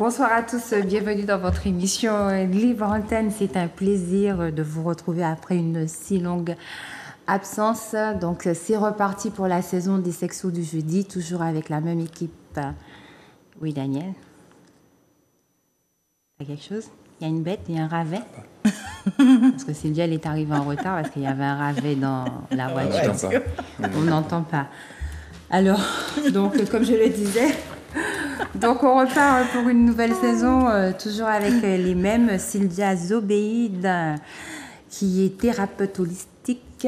Bonsoir à tous, bienvenue dans votre émission Libre Antenne. C'est un plaisir de vous retrouver après une si longue absence. Donc c'est reparti pour la saison des Sexos du jeudi, toujours avec la même équipe. Oui, Daniel? T'as quelque chose? Il y a une bête, il y a un ravet? Parce que Sylvia, elle est arrivée en retard parce qu'il y avait un ravet dans la voiture. On n'entend pas. Alors, donc, comme je le disais, donc on repart pour une nouvelle saison, toujours avec les mêmes. Sylvia Zobéide, qui est thérapeute holistique,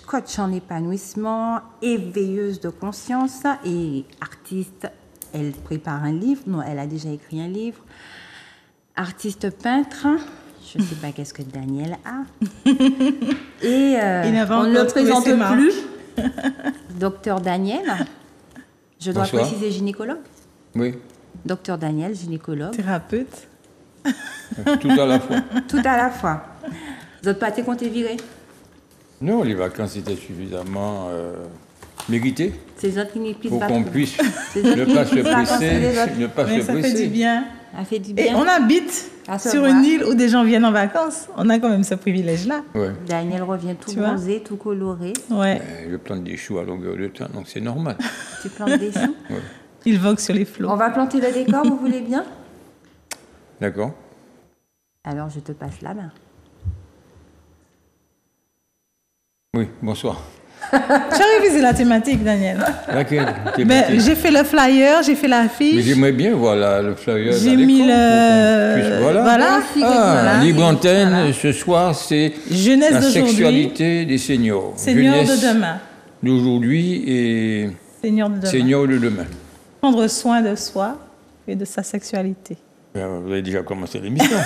coach en épanouissement, éveilleuse de conscience et artiste. Elle prépare un livre, non, elle a déjà écrit un livre. Artiste peintre, je ne sais pas qu'est-ce que Daniel a. Et on ne le présente plus. Docteur Daniel, je dois préciser gynécologue? Oui. Docteur Daniel, gynécologue. Thérapeute. Tout à la fois. Tout à la fois. Vous n'êtes pas été compté virer? Non, les vacances étaient suffisamment méritées C'est autres qui n'y pour qu'on puisse ne pas se presser. Ça fait du bien. Ça fait du bien. Et on habite sur une île où des gens viennent en vacances. On a quand même ce privilège-là. Ouais. Daniel revient tout bronzé, tout coloré. Ouais. Je plante des choux à longueur de temps, donc c'est normal. Tu plantes des choux? Ouais. Il vogue sur les flots. On va planter le décor, vous voulez bien? D'accord. Alors, je te passe la main. Oui, bonsoir. J'ai révisé la thématique, Daniel. Laquelle? J'ai fait le flyer, j'ai fait l'affiche. Mais j'aimerais bien voir le flyer. J'ai mis Voilà. Voilà. Libre Antenne, ce soir, c'est la sexualité des seniors. Seniors de demain. D'aujourd'hui et seniors de demain. Prendre soin de soi et de sa sexualité. Vous avez déjà commencé l'émission.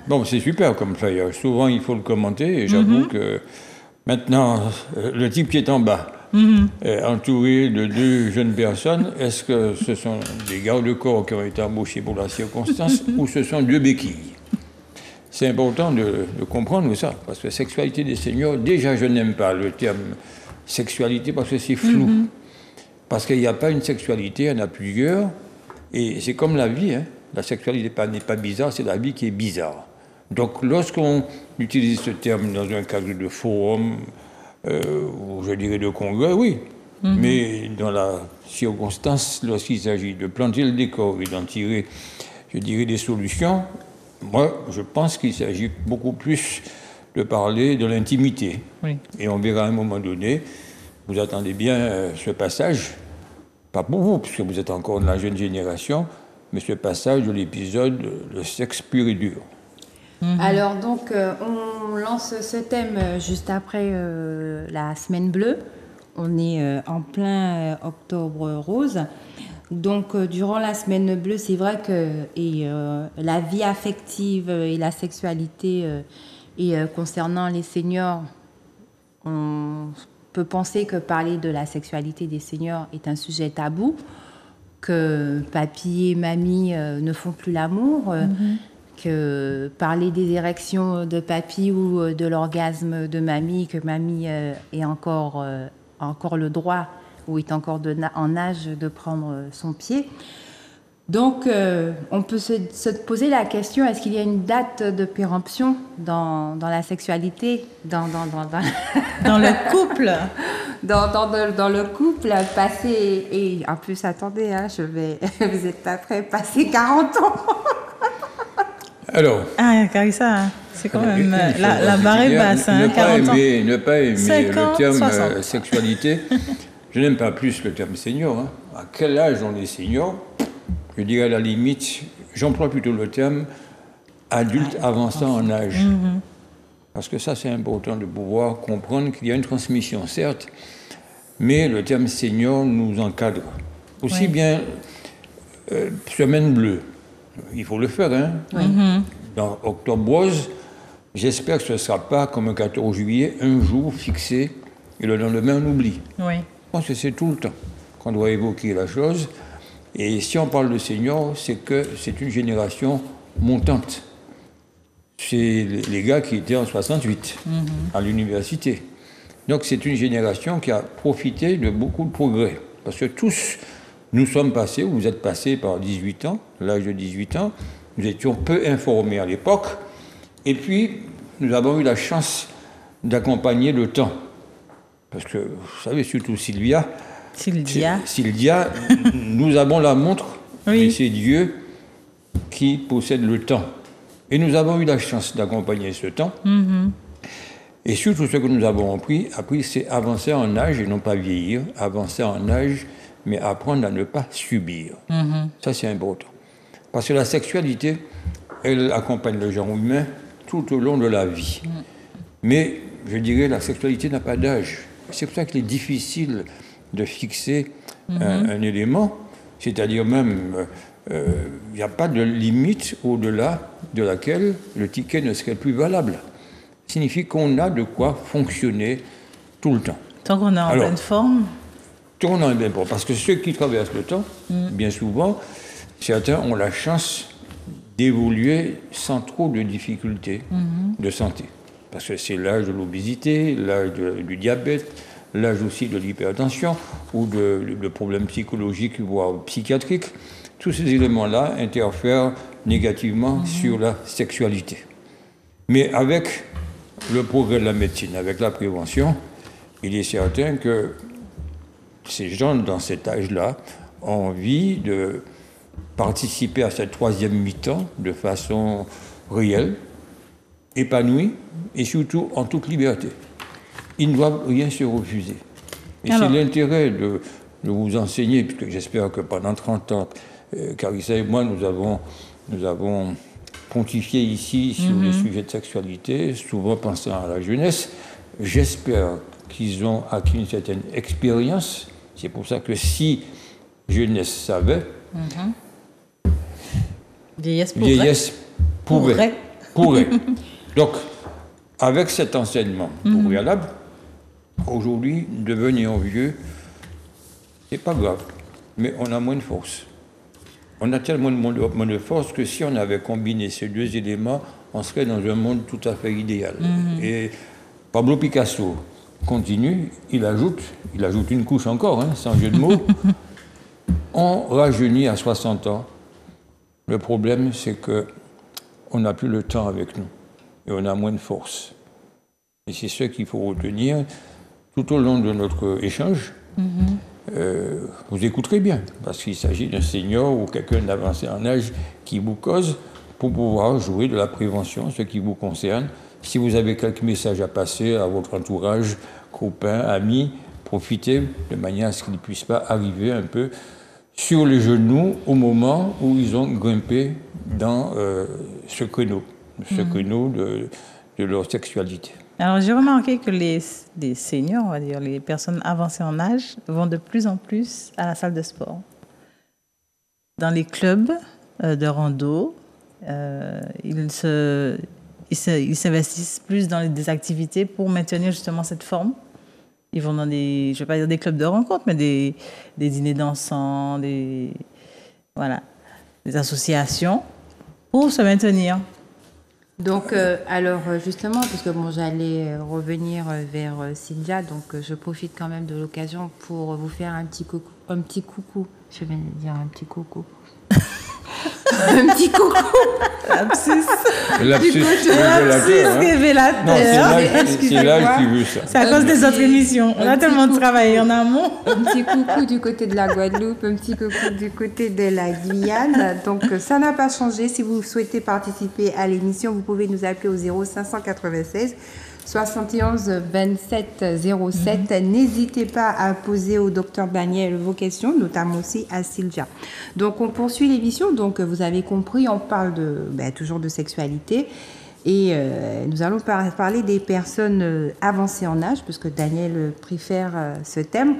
Bon, c'est super comme flyer. Souvent, il faut le commenter et j'avoue que maintenant, le type qui est en bas, entouré de deux jeunes personnes, est-ce que ce sont des gardes-corps qui ont été embauchés pour la circonstance ou ce sont deux béquilles? C'est important de comprendre ça, parce que sexualité des seniors, déjà je n'aime pas le terme sexualité parce que c'est flou. Parce qu'il n'y a pas une sexualité, il y en a plusieurs, et c'est comme la vie, hein. La sexualité n'est pas bizarre, c'est la vie qui est bizarre. Donc, lorsqu'on utilise ce terme dans un cadre de forum, ou je dirais de congrès, oui. Mais dans la circonstance, lorsqu'il s'agit de planter le décor et d'en tirer, je dirais, des solutions, moi, je pense qu'il s'agit beaucoup plus de parler de l'intimité. Oui. Et on verra à un moment donné, vous attendez bien ce passage, pas pour vous, puisque vous êtes encore de la jeune génération, mais ce passage de l'épisode « Le sexe pur et dur ». Alors donc, on lance ce thème juste après la semaine bleue. On est en plein octobre rose. Donc, durant la semaine bleue, c'est vrai que la vie affective et la sexualité concernant les seniors, on peut penser que parler de la sexualité des seniors est un sujet tabou, que papy et mamie ne font plus l'amour, que parler des érections de papy ou de l'orgasme de mamie, que mamie ait encore le droit ou est encore en âge de prendre son pied. Donc, on peut se poser la question, est-ce qu'il y a une date de péremption dans la sexualité, dans le couple dans le couple, passé, et en plus, attendez, hein, vous n'êtes pas prêts, passer 40 ans. Alors. Ah, Carissa, c'est quand même la barre est basse, hein, 40 ans. Ne pas aimer 50, le terme 60. Sexualité. Je n'aime pas plus le terme senior. Hein. À quel âge on est senior? Je dirais à la limite, j'emploie plutôt le terme adulte avançant en âge. Parce que ça, c'est important de pouvoir comprendre qu'il y a une transmission, certes, mais le terme senior nous encadre. Aussi bien semaine bleue, il faut le faire, hein. Dans Octobre Rose, j'espère que ce ne sera pas comme un 14 juillet, un jour fixé, et le lendemain on oublie. Oui. Je pense que c'est tout le temps qu'on doit évoquer la chose. Et si on parle de seniors, c'est que c'est une génération montante. C'est les gars qui étaient en 68 à l'université. Donc c'est une génération qui a profité de beaucoup de progrès. Parce que tous, nous sommes passés, ou vous êtes passés par 18 ans, l'âge de 18 ans, nous étions peu informés à l'époque, et puis nous avons eu la chance d'accompagner le temps. Parce que, vous savez, surtout Sylvia, nous avons la montre, oui. et c'est Dieu qui possède le temps. Et nous avons eu la chance d'accompagner ce temps. Et surtout, ce que nous avons appris, c'est avancer en âge et non pas vieillir, avancer en âge, mais apprendre à ne pas subir. Ça, c'est important. Parce que la sexualité, elle accompagne le genre humain tout au long de la vie. Mais, je dirais, la sexualité n'a pas d'âge. C'est pour ça qu'il est difficile de fixer un élément, c'est-à-dire même, il n'y a pas de limite au-delà de laquelle le ticket ne serait plus valable. Ça signifie qu'on a de quoi fonctionner tout le temps. Tant qu'on est en pleine forme. Tant qu'on est en pleine forme. Parce que ceux qui traversent le temps, bien souvent, certains ont la chance d'évoluer sans trop de difficultés de santé. Parce que c'est l'âge de l'obésité, l'âge du diabète, l'âge aussi de l'hypertension ou de problèmes psychologiques, voire psychiatriques. Tous ces éléments-là interfèrent négativement sur la sexualité. Mais avec le progrès de la médecine, avec la prévention, il est certain que ces gens dans cet âge-là ont envie de participer à cette troisième mi-temps de façon réelle, épanouie et surtout en toute liberté. Ils ne doivent rien se refuser. Et c'est l'intérêt de vous enseigner, puisque j'espère que pendant 30 ans, Carissa et moi, nous avons pontifié ici sur les sujets de sexualité, souvent pensant à la jeunesse. J'espère qu'ils ont acquis une certaine expérience. C'est pour ça que si jeunesse savait, vieillesse pourrait. Donc, avec cet enseignement préalable, aujourd'hui, devenir vieux, c'est pas grave, mais on a moins de force. On a tellement moins de force que si on avait combiné ces deux éléments, on serait dans un monde tout à fait idéal. Et Pablo Picasso continue, il ajoute une couche encore, sans jeu de mots. On rajeunit à 60 ans. Le problème, c'est qu'on n'a plus le temps avec nous et on a moins de force. Et c'est ce qu'il faut retenir tout au long de notre échange. Vous écouterez bien, parce qu'il s'agit d'un senior ou quelqu'un d'avancé en âge qui vous cause pour pouvoir jouer de la prévention, ce qui vous concerne. Si vous avez quelques messages à passer à votre entourage, copains, amis, profitez de manière à ce qu'ils ne puissent pas arriver un peu sur les genoux au moment où ils ont grimpé dans ce créneau de leur sexualité. Alors, j'ai remarqué que les seniors, on va dire, les personnes avancées en âge, vont de plus en plus à la salle de sport. Dans les clubs de rando, ils s'investissent plus dans des activités pour maintenir justement cette forme. Ils vont dans je ne vais pas dire des clubs de rencontres, mais des dîners dansants, des associations pour se maintenir. Donc, alors justement, parce que j'allais revenir vers Sylvia, donc je profite quand même de l'occasion pour vous faire un petit coucou. Je vais dire un petit coucou. Un petit coucou. Lapsus révélateur. Non, c'est l'âge qui veut ça. C'est à cause des autres émissions. On a tellement travaillé en amont. Un petit coucou du côté de la Guadeloupe, un petit coucou du côté de la Guyane. Donc, ça n'a pas changé. Si vous souhaitez participer à l'émission, vous pouvez nous appeler au 0596 71 27 07. N'hésitez pas à poser au docteur Daniel vos questions, notamment aussi à Sylvia. Donc, on poursuit l'émission. Donc, vous avez compris, on parle toujours de sexualité. Et nous allons parler des personnes avancées en âge, puisque Daniel préfère ce thème.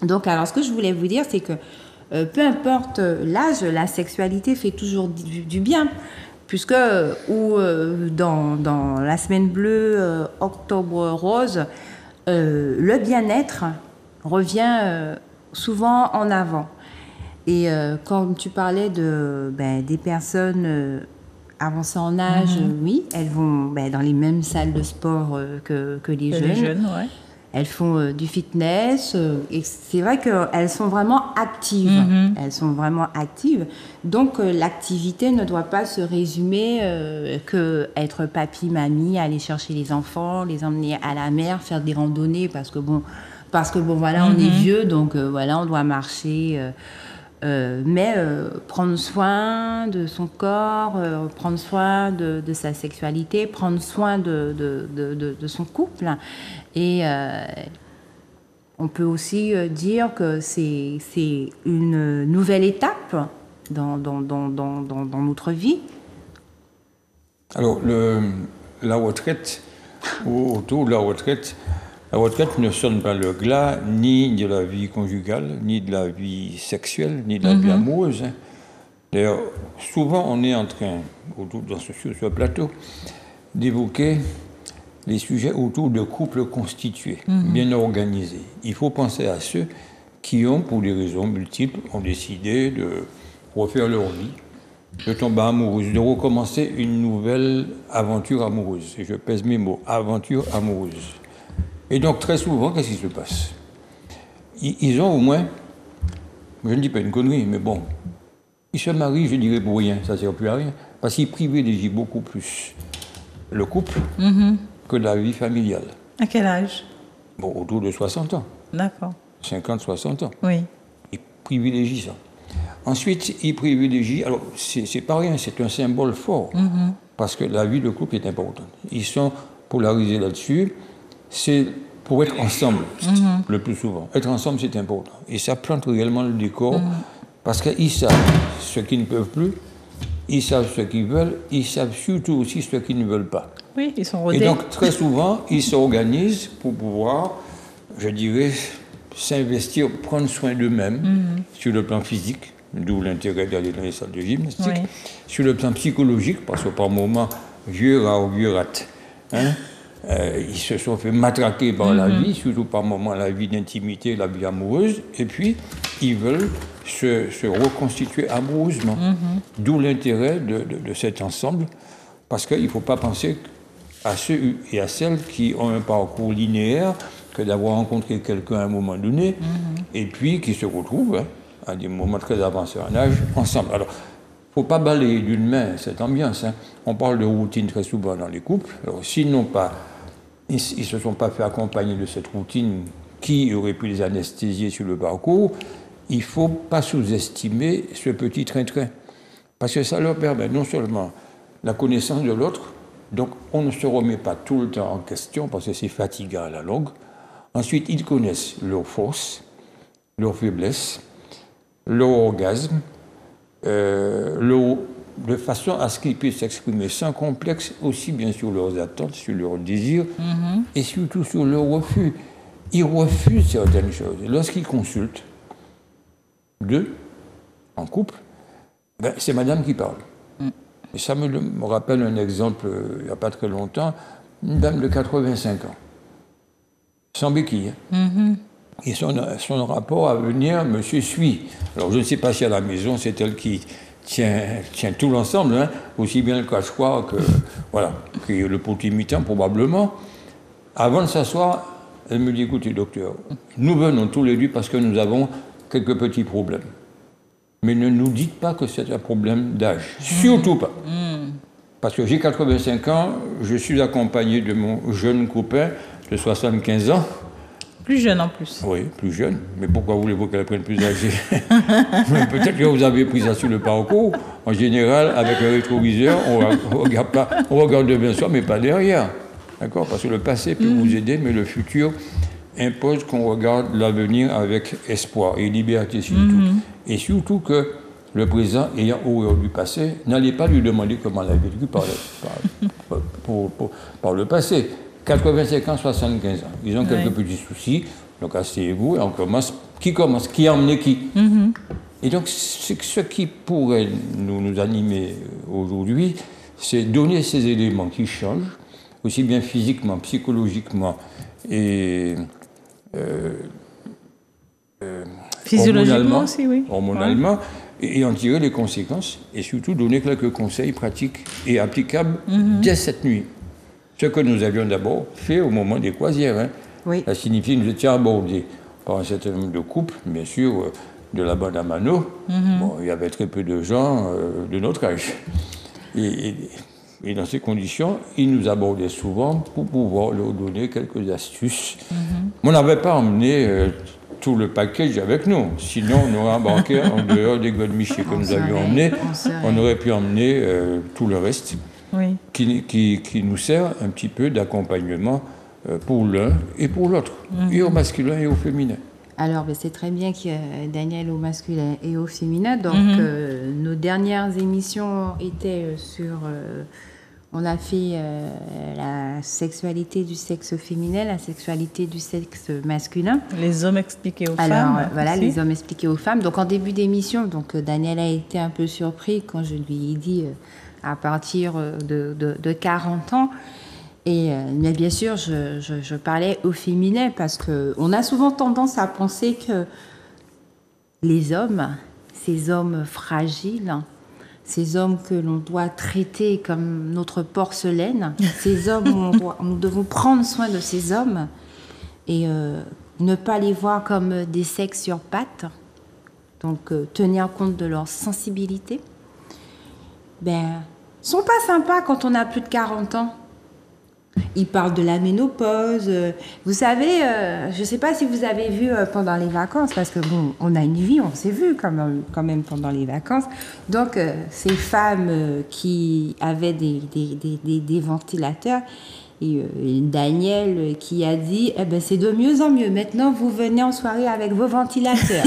Donc, alors, ce que je voulais vous dire, c'est que peu importe l'âge, la sexualité fait toujours du bien. Puisque dans la semaine bleue, octobre rose, le bien-être revient souvent en avant. Et quand tu parlais des personnes avancées en âge, oui, elles vont dans les mêmes salles de sport que les jeunes. Les jeunes, ouais. elles font du fitness. Et c'est vrai qu'elles sont vraiment actives. Elles sont vraiment actives. Donc, l'activité ne doit pas se résumer que être papy, mamie, aller chercher les enfants, les emmener à la mer, faire des randonnées parce que voilà, on est vieux, donc voilà, on doit marcher. Mais prendre soin de son corps, prendre soin de sa sexualité, prendre soin de son couple. Et on peut aussi dire que c'est une nouvelle étape dans notre vie. Alors, la retraite, autour de la retraite ne sonne pas le glas ni de la vie conjugale, ni de la vie sexuelle, ni de la vie amoureuse. Hein. D'ailleurs, souvent, on est en train, sur ce plateau, d'évoquer les sujets autour de couples constitués, bien organisés. Il faut penser à ceux qui ont, pour des raisons multiples, ont décidé de refaire leur vie, de tomber amoureuse, de recommencer une nouvelle aventure amoureuse. Et je pèse mes mots, aventure amoureuse. Et donc, très souvent, qu'est-ce qui se passe? Ils ont au moins, je ne dis pas une connerie, mais bon, ils se marient, je dirais pour rien, ça ne sert plus à rien, parce qu'ils privilégient beaucoup plus le couple que la vie familiale. À quel âge? Bon, autour de 60 ans. D'accord. 50, 60 ans. Oui. Ils privilégient ça. Ensuite, ils privilégient, alors c'est pas rien, c'est un symbole fort, parce que la vie de couple est importante. Ils sont polarisés là-dessus. C'est pour être ensemble, le plus souvent. Être ensemble, c'est important. Et ça plante réellement le décor, parce qu'ils savent ce qu'ils ne peuvent plus, ils savent ce qu'ils veulent, ils savent surtout aussi ce qu'ils ne veulent pas. Oui, ils sont rodés. Et donc, très souvent, ils s'organisent pour pouvoir, je dirais, s'investir, prendre soin d'eux-mêmes sur le plan physique, d'où l'intérêt d'aller dans les salles de gymnastique, sur le plan psychologique, parce que par moments, vieux rat, hein, ils se sont fait matraquer par la vie, surtout par moments la vie d'intimité, la vie amoureuse, et puis ils veulent se reconstituer amoureusement. D'où l'intérêt de cet ensemble, parce qu'il ne faut pas penser à ceux et à celles qui ont un parcours linéaire, que d'avoir rencontré quelqu'un à un moment donné, et puis qui se retrouvent à des moments très avancés en âge, ensemble. Alors, il ne faut pas balayer d'une main cette ambiance. Hein. On parle de routine très souvent dans les couples. Alors, s'ils ne se sont pas fait accompagner de cette routine qui aurait pu les anesthésier sur le parcours, il ne faut pas sous-estimer ce petit train-train. Parce que ça leur permet non seulement la connaissance de l'autre, donc on ne se remet pas tout le temps en question parce que c'est fatigant à la longue. Ensuite, ils connaissent leurs forces, leurs faiblesses, leur orgasme, de façon à ce qu'ils puissent s'exprimer sans complexe, aussi bien sur leurs attentes, sur leurs désirs, et surtout sur leurs refus. Ils refusent certaines choses. Et lorsqu'ils consultent, en couple, c'est madame qui parle. Et ça me rappelle un exemple, il n'y a pas très longtemps, une dame de 85 ans, sans béquille. Et son rapport à venir me suit. Alors je ne sais pas si à la maison, c'est elle qui tient tout l'ensemble, hein, aussi bien le cache-croix que le pot-imitant probablement. Avant de s'asseoir, elle me dit, écoutez docteur, nous venons tous les deux parce que nous avons quelques petits problèmes. Mais ne nous dites pas que c'est un problème d'âge. Surtout pas. Parce que j'ai 85 ans, je suis accompagné de mon jeune copain de 75 ans. Plus jeune en plus. Oui, plus jeune. Mais pourquoi voulez-vous qu'elle prenne plus âgée? Peut-être que vous avez pris ça sur le parcours. En général, avec un rétroviseur, on regarde devant soi, mais pas derrière. D'accord? Parce que le passé peut vous aider, mais le futur impose qu'on regarde l'avenir avec espoir et liberté surtout. Et surtout que le présent, ayant horreur du passé, n'allez pas lui demander comment il a vécu par le passé. 85 ans, 75 ans. Ils ont quelques petits soucis, donc asseyez-vous et on commence. Qui commence? Qui a emmené qui? Et donc, ce qui pourrait nous animer aujourd'hui, c'est donner ces éléments qui changent, aussi bien physiquement, psychologiquement et physiologiquement aussi, oui. Hormonalement, et en tirer les conséquences, et surtout donner quelques conseils pratiques et applicables dès cette nuit. Ce que nous avions d'abord fait au moment des croisières. Hein. Oui. Ça signifie que nous étions abordés par un certain nombre de couples, bien sûr, de la bande à Mano. Bon, il y avait très peu de gens de notre âge. Et dans ces conditions, ils nous abordaient souvent pour pouvoir leur donner quelques astuces. On n'avait pas emmené tout le package avec nous. Sinon, on aurait embarqué en dehors des godemichés que nous avions emmenés. On aurait pu emmener tout le reste, Oui. qui nous sert un petit peu d'accompagnement pour l'un et pour l'autre, et au masculin et au féminin. Alors, c'est très bien qu'il y ait Daniel au masculin et au féminin. Donc, nos dernières émissions étaient sur... on a fait la sexualité du sexe féminin, la sexualité du sexe masculin. Les hommes expliqués aux femmes. Alors, voilà, aussi. les hommes expliqués aux femmes. Donc, en début d'émission, Daniel a été un peu surpris quand je lui ai dit à partir de 40 ans. Mais bien sûr, je parlais au féminin parce qu'on a souvent tendance à penser que les hommes, ces hommes fragiles, ces hommes que l'on doit traiter comme notre porcelaine, ces hommes, nous devons prendre soin de ces hommes et ne pas les voir comme des sexes sur pattes, donc tenir compte de leur sensibilité. Sont pas sympas quand on a plus de 40 ans. Ils parlent de la ménopause. Vous savez, je ne sais pas si vous avez vu pendant les vacances, parce que bon, on a une vie, on s'est vu quand même pendant les vacances. Donc, ces femmes qui avaient des ventilateurs, et Daniel qui a dit, c'est de mieux en mieux. Maintenant, vous venez en soirée avec vos ventilateurs.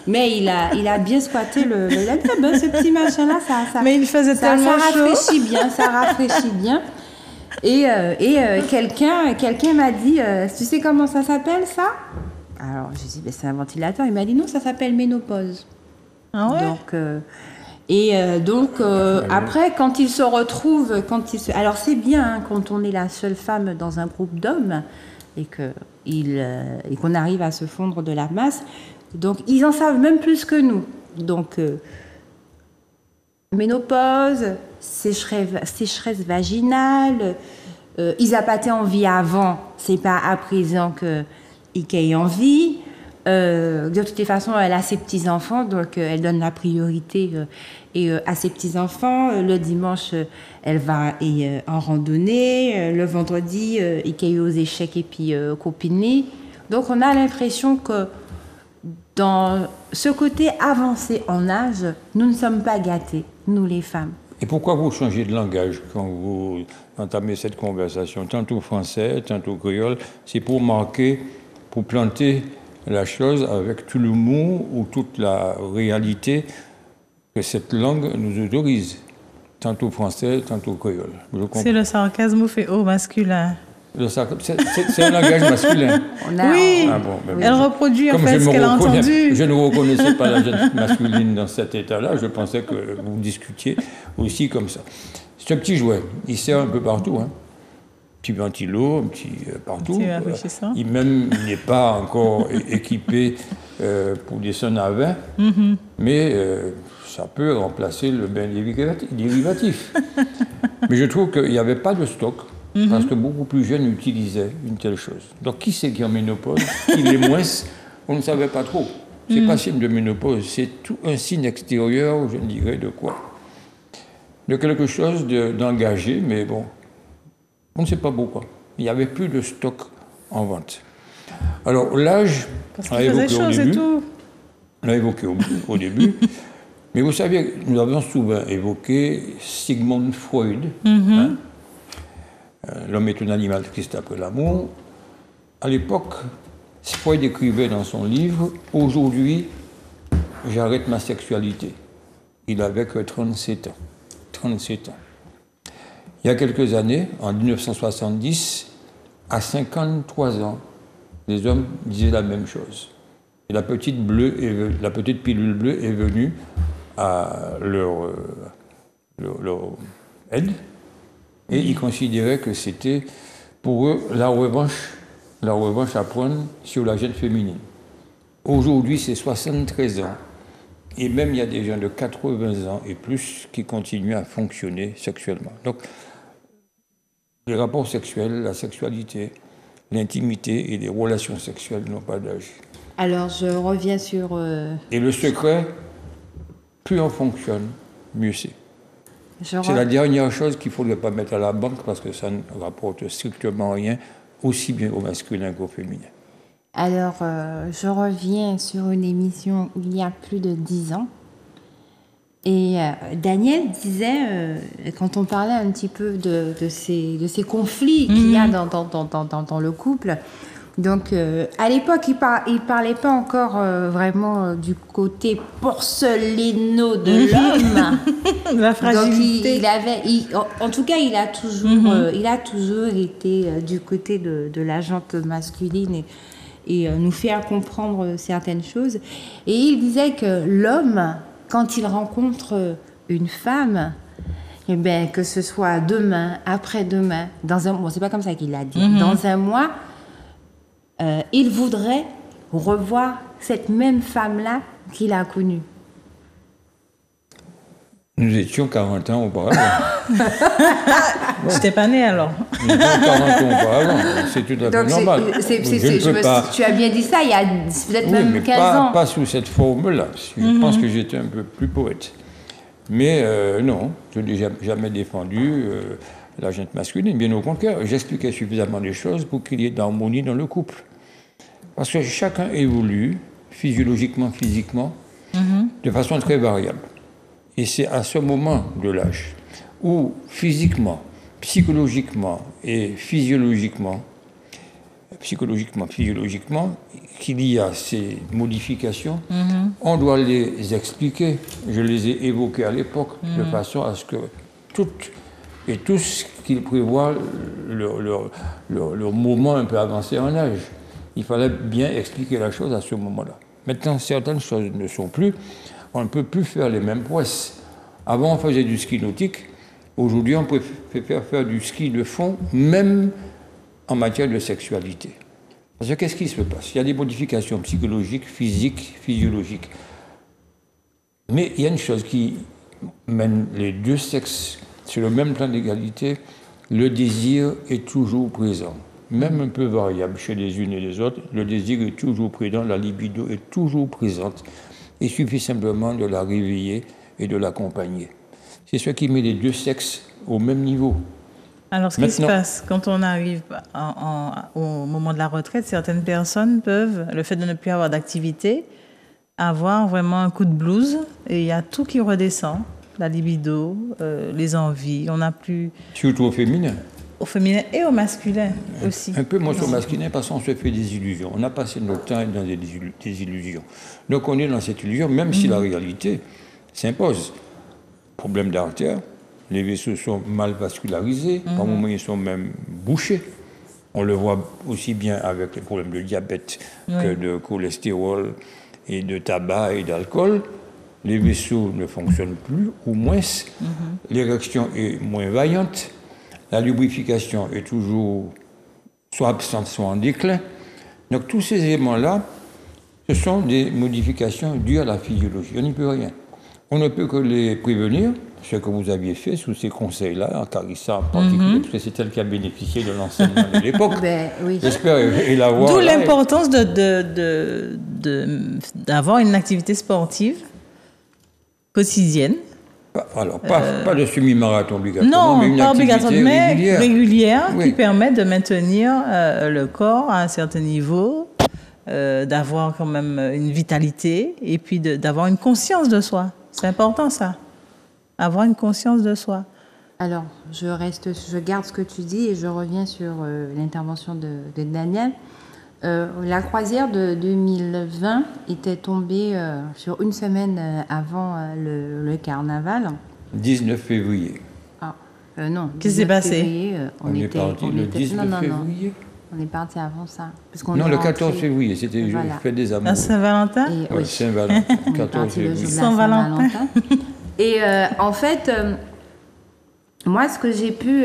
Mais il a bien squatté il a dit, ce petit machin-là, ça. Mais il faisait tellement chaud. Ça rafraîchit bien. Et quelqu'un m'a dit, tu sais comment ça s'appelle ça? Alors j'ai dit, c'est un ventilateur. Il m'a dit non, ça s'appelle ménopause. Ah ouais. Donc, après, quand ils se retrouvent, alors c'est bien hein, quand on est la seule femme dans un groupe d'hommes et qu'on arrive à se fondre de la masse. Donc ils en savent même plus que nous. Donc ménopause, sécheresse vaginale, ils n'ont pas été en vie avant, c'est pas à présent qu'ils aient envie. De toutes les façons, elle a ses petits-enfants, donc elle donne la priorité à ses petits-enfants. Le dimanche, elle va en randonnée. Le vendredi, il y a aux échecs et puis copiner. Donc on a l'impression que dans ce côté avancé en âge, nous ne sommes pas gâtés, nous les femmes. Et pourquoi vous changez de langage quand vous entamez cette conversation, tantôt français, tantôt créole? C'est pour marquer, pour planter la chose avec tout l'humour ou toute la réalité que cette langue nous autorise. Tantôt français, tantôt créole. C'est le sarcasme fait au masculin. C'est un langage masculin. Oui, ah bon, elle reproduit en fait ce qu'elle a entendu. Je ne reconnaissais pas la jeune masculine dans cet état-là. Je pensais que vous discutiez aussi comme ça. Ce petit jouet, il sert un peu partout. Hein. Petit ventilo, un petit partout. Il même n'est pas encore équipé pour des sonnes à vin, mais ça peut remplacer le bain dérivatif. Mais je trouve qu'il n'y avait pas de stock. Parce que beaucoup plus jeunes utilisaient une telle chose. Donc, qui c'est qui est en ménopause? Qui l'est moins? On ne savait pas trop. C'est pas signe de ménopause, c'est tout un signe extérieur, je ne dirais de quoi. De quelque chose d'engagé, mais bon, on ne sait pas pourquoi. Il n'y avait plus de stock en vente. Alors, l'âge, on l'a évoqué au début, mais vous savez, nous avons souvent évoqué Sigmund Freud, hein? L'homme est un animal triste après l'amour. À l'époque, Freud écrivait dans son livre « Aujourd'hui, j'arrête ma sexualité ». Il avait que 37 ans. 37 ans. Il y a quelques années, en 1970, à 53 ans, les hommes disaient la même chose. Et la petite pilule bleue est venue à leur aide. Et ils considéraient que c'était, pour eux, la revanche à prendre sur la jeune féminine. Aujourd'hui, c'est 73 ans. Et même, il y a des gens de 80 ans et plus qui continuent à fonctionner sexuellement. Donc, les rapports sexuels, la sexualité, l'intimité et les relations sexuelles n'ont pas d'âge. Alors, je reviens sur... Et le secret, plus on fonctionne, mieux c'est. C'est la dernière chose qu'il ne faudrait pas mettre à la banque parce que ça ne rapporte strictement rien, aussi bien au masculin qu'au féminin. Alors, je reviens sur une émission il y a plus de 10 ans. Et Daniel disait, quand on parlait un petit peu de ces conflits qu'il y a dans le couple, donc à l'époque, il parlait pas encore vraiment du côté porcelaino de l'homme. La fragilité. Donc, en tout cas, il a toujours été du côté de la jante masculine et nous faire comprendre certaines choses. Et il disait que l'homme, quand il rencontre une femme, eh bien, que ce soit demain, après-demain, c'est pas comme ça qu'il l'a dit, dans un mois, il voudrait revoir cette même femme-là qu'il a connue. Nous étions 40 ans auparavant. Je n'étais pas née alors. Nous étions 40 ans auparavant, c'est tout à fait normal. Tu as bien dit ça, il y a peut-être même 15 ans. Pas sous cette forme-là. Je pense que j'étais un peu plus poète. Mais non, je n'ai jamais défendu la gente masculine. Bien au contraire, j'expliquais suffisamment les choses pour qu'il y ait d'harmonie dans le couple. Parce que chacun évolue physiologiquement, physiquement, de façon très variable. Et c'est à ce moment de l'âge où physiquement, psychologiquement et physiologiquement, qu'il y a ces modifications, on doit les expliquer. Je les ai évoquées à l'époque, de façon à ce que toutes et tous qu'ils prévoient leur moment un peu avancé en âge. Il fallait bien expliquer la chose à ce moment-là. Maintenant, certaines choses ne sont plus. On ne peut plus faire les mêmes prouesses. Avant, on faisait du ski nautique. Aujourd'hui, on préfère faire du ski de fond, même en matière de sexualité. Parce que qu'est-ce qui se passe? Il y a des modifications psychologiques, physiques, physiologiques. Mais il y a une chose qui mène les deux sexes sur le même plan d'égalité. Le désir est toujours présent. Même un peu variable chez les unes et les autres, le désir est toujours présent, la libido est toujours présente. Il suffit simplement de la réveiller et de l'accompagner. C'est ce qui met les deux sexes au même niveau. Alors, ce qui se passe quand on arrive au moment de la retraite, certaines personnes peuvent, le fait de ne plus avoir d'activité, avoir vraiment un coup de blues et il y a tout qui redescend, la libido, les envies, on n'a plus... Surtout au féminin. Au féminin et au masculin aussi. Un peu moins au masculin parce qu'on se fait des illusions. On a passé notre temps dans des illusions. Donc on est dans cette illusion, même si la réalité s'impose. Problème d'artère, les vaisseaux sont mal vascularisés, par moments ils sont même bouchés. On le voit aussi bien avec les problèmes de diabète que de cholestérol et de tabac et d'alcool. Les vaisseaux ne fonctionnent plus, ou moins. L'érection est moins vaillante. La lubrification est toujours soit absente, soit en déclin. Donc tous ces éléments-là, ce sont des modifications dues à la physiologie. On n'y peut rien. On ne peut que les prévenir, ce que vous aviez fait sous ces conseils-là, en Carissa en particulier, parce que c'est elle qui a bénéficié de l'enseignement de l'époque. Oui. J'espère et la voir. D'où l'importance d'avoir une activité sportive quotidienne. Alors, pas de semi-marathon obligatoirement, non, mais une pas activité régulière oui. qui permet de maintenir le corps à un certain niveau, d'avoir quand même une vitalité et puis d'avoir une conscience de soi. C'est important ça, avoir une conscience de soi. Alors, je garde ce que tu dis et je reviens sur l'intervention de Daniel. La croisière de 2020 était tombée sur une semaine avant le carnaval. 19 février. Ah, non. Qu'est-ce qui s'est passé? On est parti le 19 février. On est parti avant ça. Non, le 14 février, c'était le fête des amours. À Saint-Valentin? Oui, Saint-Valentin, 14 février. Saint-Valentin. Et en fait, moi, ce que j'ai pu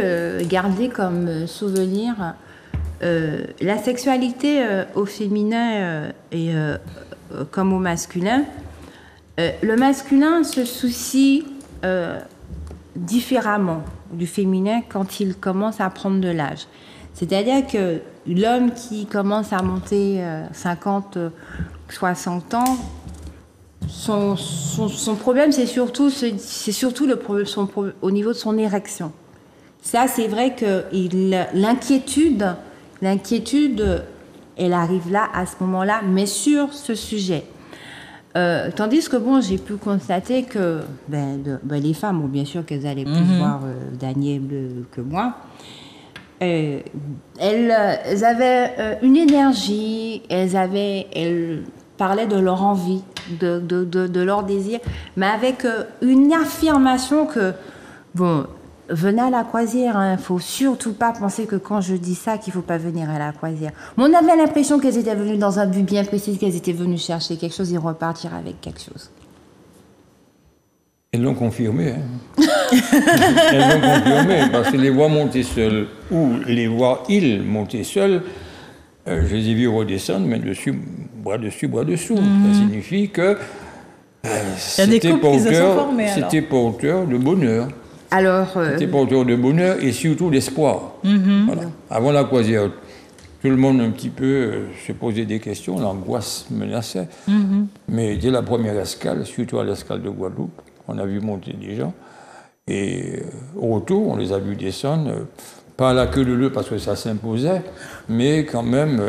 garder comme souvenir, la sexualité au féminin et comme au masculin, le masculin se soucie différemment du féminin quand il commence à prendre de l'âge. C'est-à-dire que l'homme qui commence à monter 50, 60 ans, son problème, c'est surtout au niveau de son érection. Ça, c'est vrai que l'inquiétude, elle arrive là, à ce moment-là, mais sur ce sujet. Tandis que, bon, j'ai pu constater que les femmes, bon, bien sûr qu'elles allaient plus voir Daniel que moi, elles avaient une énergie, elles parlaient de leur envie, de leur désir, mais avec une affirmation que, bon, venez à la croisière, il ne faut surtout pas penser que quand je dis ça, qu'il ne faut pas venir à la croisière. Mais on avait l'impression qu'elles étaient venues dans un but bien précis, qu'elles étaient venues chercher quelque chose et repartir avec quelque chose. Elles l'ont confirmé. Hein. Elles l'ont confirmé, parce que les voir monter seules ou les voir ils monter seuls, je les ai vus redescendre, mais bras dessus, bras dessous. Ça signifie que c'était porteur de bonheur. C'était porteur de bonheur et surtout d'espoir. Voilà. Avant la croisière, tout le monde un petit peu se posait des questions, l'angoisse menaçait. Mais dès la première escale, surtout à l'escale de Guadeloupe, on a vu monter des gens. Et au retour, on les a vus descendre, pas à la queue leu parce que ça s'imposait, mais quand même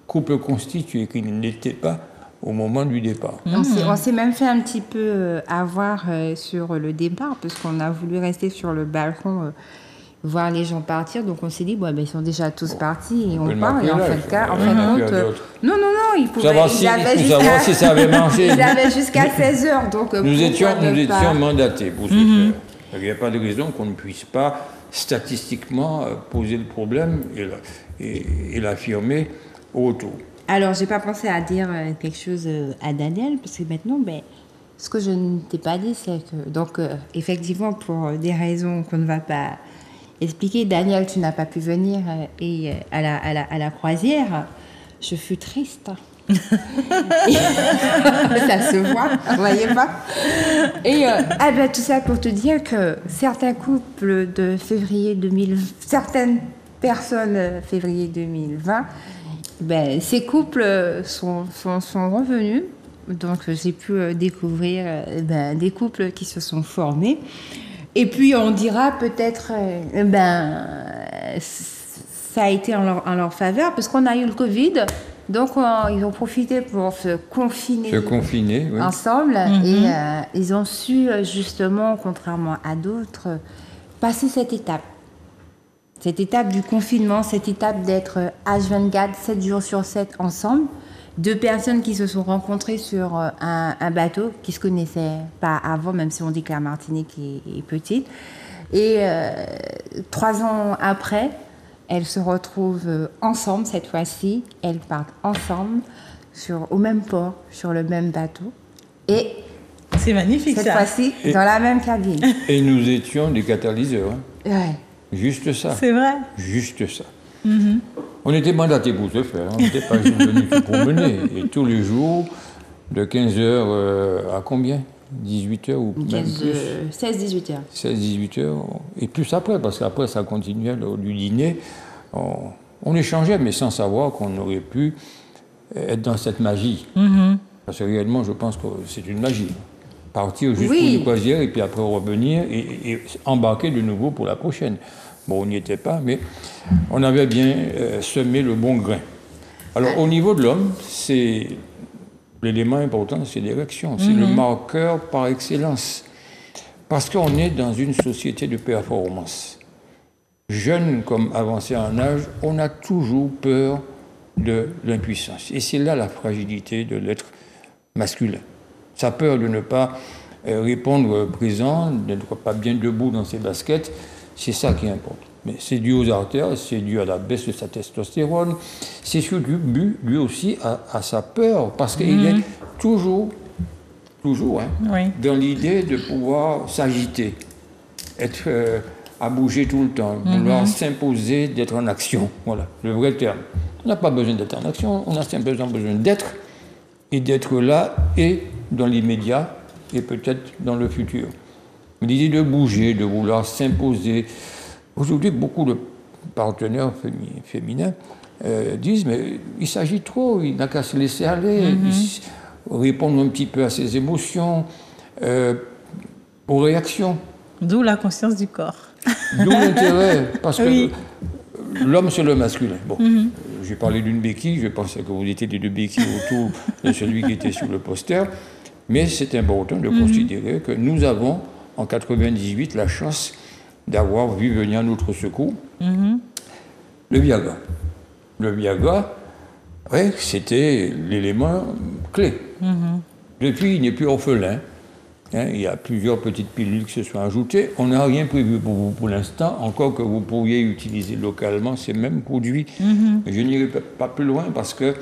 couple constitué qui n'était pas au moment du départ. On s'est même fait un petit peu avoir sur le départ, parce qu'on a voulu rester sur le balcon, voir les gens partir. Donc on s'est dit, ils sont déjà tous partis et on part. Et en fin de compte, non, ils pouvaient. Savoir si ça avait marché. Ils avaient jusqu'à 16h. Donc nous étions mandatés pour ce faire. Il n'y a pas de raison qu'on ne puisse pas statistiquement poser le problème et l'affirmer au retour. Alors, je n'ai pas pensé à dire quelque chose à Daniel, parce que maintenant, ce que je ne t'ai pas dit, c'est que, donc, effectivement, pour des raisons qu'on ne va pas expliquer, Daniel, tu n'as pas pu venir à la croisière. Je fus triste. Ça se voit, vous voyez pas. Et tout ça pour te dire que certains couples de certaines personnes février 2020, ces couples sont revenus. Donc j'ai pu découvrir des couples qui se sont formés. Et puis on dira peut-être ça a été en leur faveur parce qu'on a eu le Covid. Donc ils ont profité pour se confiner oui. ensemble. Et ils ont su justement, contrairement à d'autres, passer cette étape. Cette étape du confinement, cette étape d'être H24, 7 jours sur 7 ensemble. Deux personnes qui se sont rencontrées sur un bateau, qui ne se connaissaient pas avant, même si on dit que la Martinique est petite. Et 3 ans après, elles se retrouvent ensemble cette fois-ci. Elles partent ensemble au même port, sur le même bateau. Et c'est magnifique cette fois-ci, dans la même cabine. Et nous étions des catalyseurs. Ouais. Juste ça. C'est vrai. Juste ça. On était mandatés pour ce faire. On n'était pas venus se promener. Et tous les jours, de 15h à combien 18h ou même plus 16-18h. 16-18h. Et plus après, parce qu'après, ça continuait lors du dîner. On échangeait, mais sans savoir qu'on aurait pu être dans cette magie. Parce que réellement, je pense que c'est une magie. Partir juste pour une croisière et puis après revenir et embarquer de nouveau pour la prochaine. Bon, on n'y était pas, mais on avait bien semé le bon grain. Alors, au niveau de l'homme, c'est l'élément important, c'est l'érection. C'est le marqueur par excellence. Parce qu'on est dans une société de performance. Jeune comme avancé en âge, on a toujours peur de l'impuissance. Et c'est là la fragilité de l'être masculin. Sa peur de ne pas répondre présent, de ne pas bien debout dans ses baskets, c'est ça qui importe. Mais c'est dû aux artères, c'est dû à la baisse de sa testostérone, c'est surtout dû lui aussi à sa peur, parce qu'il est toujours dans l'idée de pouvoir s'agiter, être à bouger tout le temps, vouloir s'imposer d'être en action. Voilà, le vrai terme. On n'a pas besoin d'être en action, on a simplement besoin d'être, et d'être là, et dans l'immédiat, et peut-être dans le futur. L'idée de bouger, de vouloir s'imposer. Aujourd'hui, beaucoup de partenaires féminins disent, mais il s'agit trop, il n'a qu'à se laisser aller, répondre un petit peu à ses émotions, aux réactions. D'où la conscience du corps. D'où l'intérêt, parce que l'homme, c'est le masculin. Bon, j'ai parlé d'une béquille, je pensais que vous étiez les deux béquilles autour de celui qui était sur le poster, mais c'est important de considérer que nous avons, en 98, la chance d'avoir vu venir à notre secours le Viagra. Le Viagra, ouais, c'était l'élément clé. Depuis, il n'est plus orphelin. Hein, il y a plusieurs petites pilules qui se sont ajoutées. On n'a rien prévu pour vous pour l'instant, encore que vous pourriez utiliser localement ces mêmes produits. Je n'irai pas plus loin parce que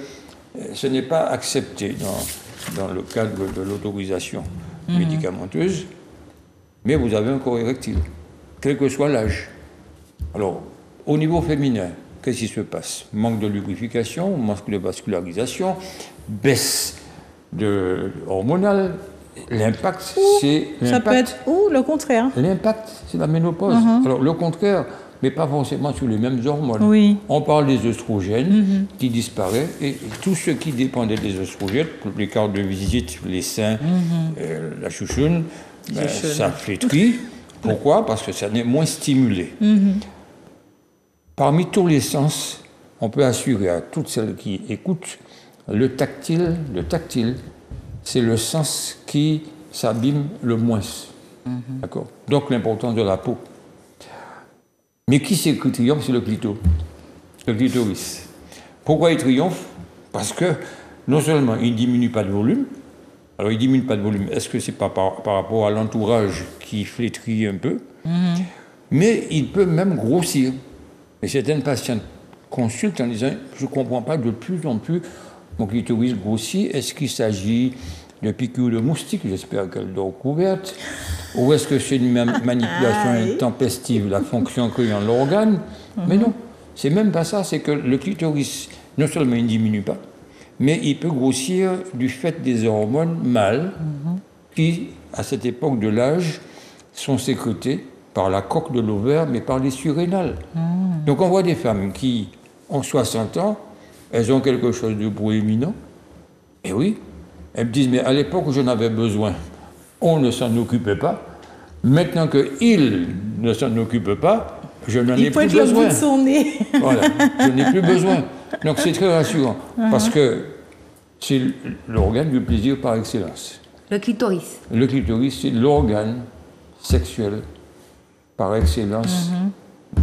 ce n'est pas accepté dans le cadre de l'autorisation médicamenteuse, mais vous avez un corps érectile, quel que soit l'âge. Alors, au niveau féminin, qu'est-ce qui se passe? Manque de lubrification, manque de vascularisation, baisse hormonale. L'impact, c'est... Ça peut être ou le contraire. L'impact, c'est la ménopause. Alors, le contraire, mais pas forcément sur les mêmes hormones. Oui. On parle des œstrogènes qui disparaissent, et tout ce qui dépendait des œstrogènes, les cartes de visite, les seins, la chouchoune, ça flétrit. Pourquoi? Parce que ça n'est moins stimulé. Parmi tous les sens, on peut assurer à toutes celles qui écoutent, le tactile, c'est le sens qui s'abîme le moins. D'accord? Donc l'importance de la peau. Mais qui c'est qui triomphe? C'est le clitoris. Pourquoi il triomphe? Parce que non seulement il ne diminue pas de volume, alors il ne diminue pas de volume, est-ce que c'est pas par rapport à l'entourage qui flétrit un peu, mais il peut même grossir. Et certaines patientes consultent en disant, je ne comprends pas, de plus en plus mon clitoris grossit, est-ce qu'il s'agit de piqûre de moustique, j'espère qu'elle dort couverte, ou est-ce que c'est une manipulation intempestive, la fonction créant l'organe? Mais non, c'est même pas ça, c'est que le clitoris, non seulement il ne diminue pas, mais il peut grossir du fait des hormones mâles qui, à cette époque de l'âge, sont sécrétées par la coque de l'ovaire, mais par les surrénales. Donc on voit des femmes qui ont 60 ans, elles ont quelque chose de proéminent, et oui, elles me disent, mais à l'époque où j'en avais besoin, on ne s'en occupait pas. Maintenant qu'il ne s'en occupe pas, je n'en ai plus besoin. Il pointe le bout de son nez. Voilà, je n'ai plus besoin. Donc c'est très rassurant, parce que c'est l'organe du plaisir par excellence. Le clitoris. Le clitoris, c'est l'organe sexuel par excellence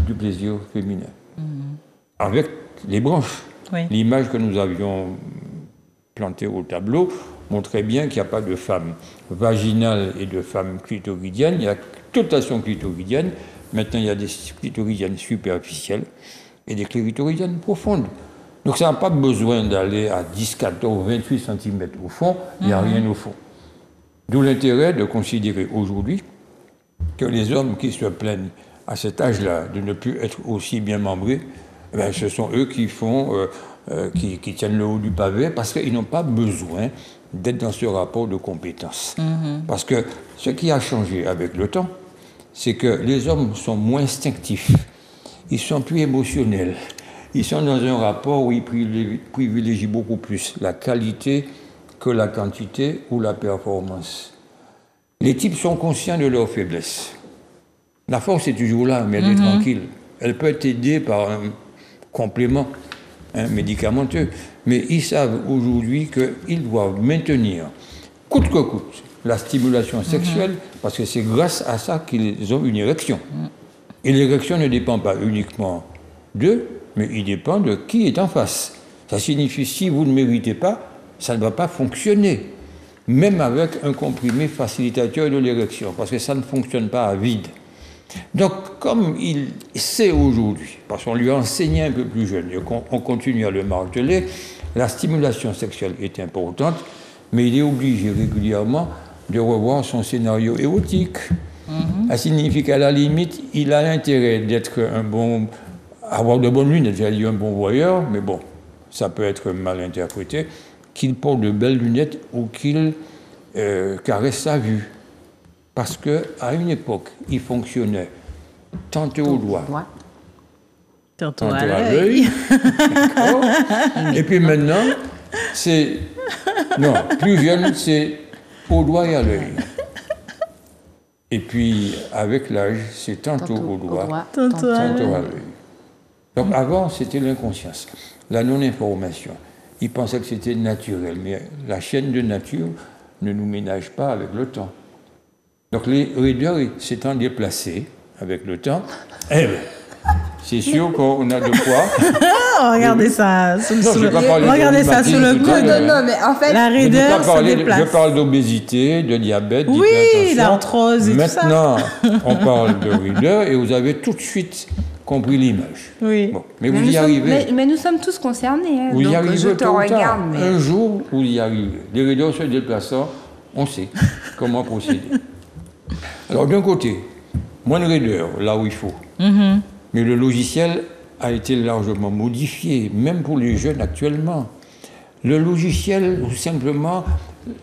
du plaisir féminin. Avec les branches. Oui. L'image que nous avions plantée au tableau montrait bien qu'il n'y a pas de femme vaginale et de femme clitoridienne. Il y a toute façon clitoridienne. Maintenant, il y a des clitoridiennes superficielles et des clitoridiennes profondes. Donc, ça n'a pas besoin d'aller à 10, 14, 28 cm au fond. Il n'y a rien au fond. D'où l'intérêt de considérer aujourd'hui que les hommes qui se plaignent à cet âge-là de ne plus être aussi bien membrés, ben, ce sont eux qui qui tiennent le haut du pavé parce qu'ils n'ont pas besoin d'être dans ce rapport de compétence. Parce que ce qui a changé avec le temps, c'est que les hommes sont moins instinctifs, ils sont plus émotionnels, ils sont dans un rapport où ils privilégient beaucoup plus la qualité que la quantité ou la performance. Les types sont conscients de leurs faiblesses. La force est toujours là, mais elle est tranquille. Elle peut être aidée par un complément médicamenteux. Mais ils savent aujourd'hui qu'ils doivent maintenir, coûte que coûte, la stimulation sexuelle, parce que c'est grâce à ça qu'ils ont une érection. Et l'érection ne dépend pas uniquement d'eux, mais il dépend de qui est en face. Ça signifie, si vous ne méritez pas, ça ne va pas fonctionner. Même avec un comprimé facilitateur de l'érection, parce que ça ne fonctionne pas à vide. Donc, comme il sait aujourd'hui, parce qu'on lui a enseigné un peu plus jeune, et on continue à le marteler, la stimulation sexuelle est importante, mais il est obligé régulièrement de revoir son scénario érotique. Ça signifie qu'à la limite, il a l'intérêt d'être avoir de bonnes lunettes, j'allais dire un bon voyeur, mais bon, ça peut être mal interprété, qu'il porte de belles lunettes ou qu'il caresse sa vue. Parce qu'à une époque, il fonctionnait tantôt au doigt, Tantôt à l'œil. Et puis maintenant, c'est... Non, plus jeune, c'est au doigt et à l'œil. Et puis, avec l'âge, c'est tantôt au doigt, tantôt à l'œil. Donc avant, c'était l'inconscience, la non-information. Ils pensaient que c'était naturel, mais la chaîne de nature ne nous ménage pas avec le temps. Donc les readers s'étant déplacés avec le temps, c'est sûr qu'on a de quoi. Regardez ça sous le coude. Non, mais en fait, la raideur se déplace. Je parle d'obésité, de diabète, oui, l'arthrose et tout ça. Maintenant, on parle de reader et vous avez tout de suite compris l'image. Oui. Bon, mais vous y arrivez. Mais nous sommes tous concernés. Hein, vous y arrivez je te regarde. Mais... Un jour, vous y arrivez. Les readers se déplaçant, on sait comment procéder. Alors d'un côté, moins de readers, là où il faut. Mais le logiciel a été largement modifié, même pour les jeunes actuellement. Le logiciel, ou simplement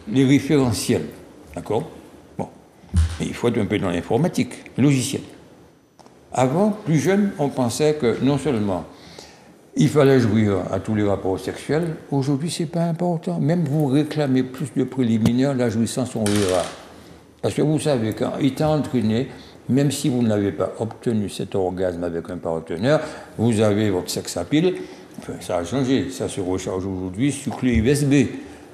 les référentiels. D'accord? Bon. Et il faut être un peu dans l'informatique. Logiciel. Avant, plus jeune, on pensait que non seulement il fallait jouir à tous les rapports sexuels, aujourd'hui, ce n'est pas important. Même vous réclamez plus de préliminaires, la jouissance, on verra. Parce que vous savez, quand étant entraîné, même si vous n'avez pas obtenu cet orgasme avec un partenaire, vous avez votre sex appeal. Enfin, ça a changé, ça se recharge aujourd'hui sur clé USB.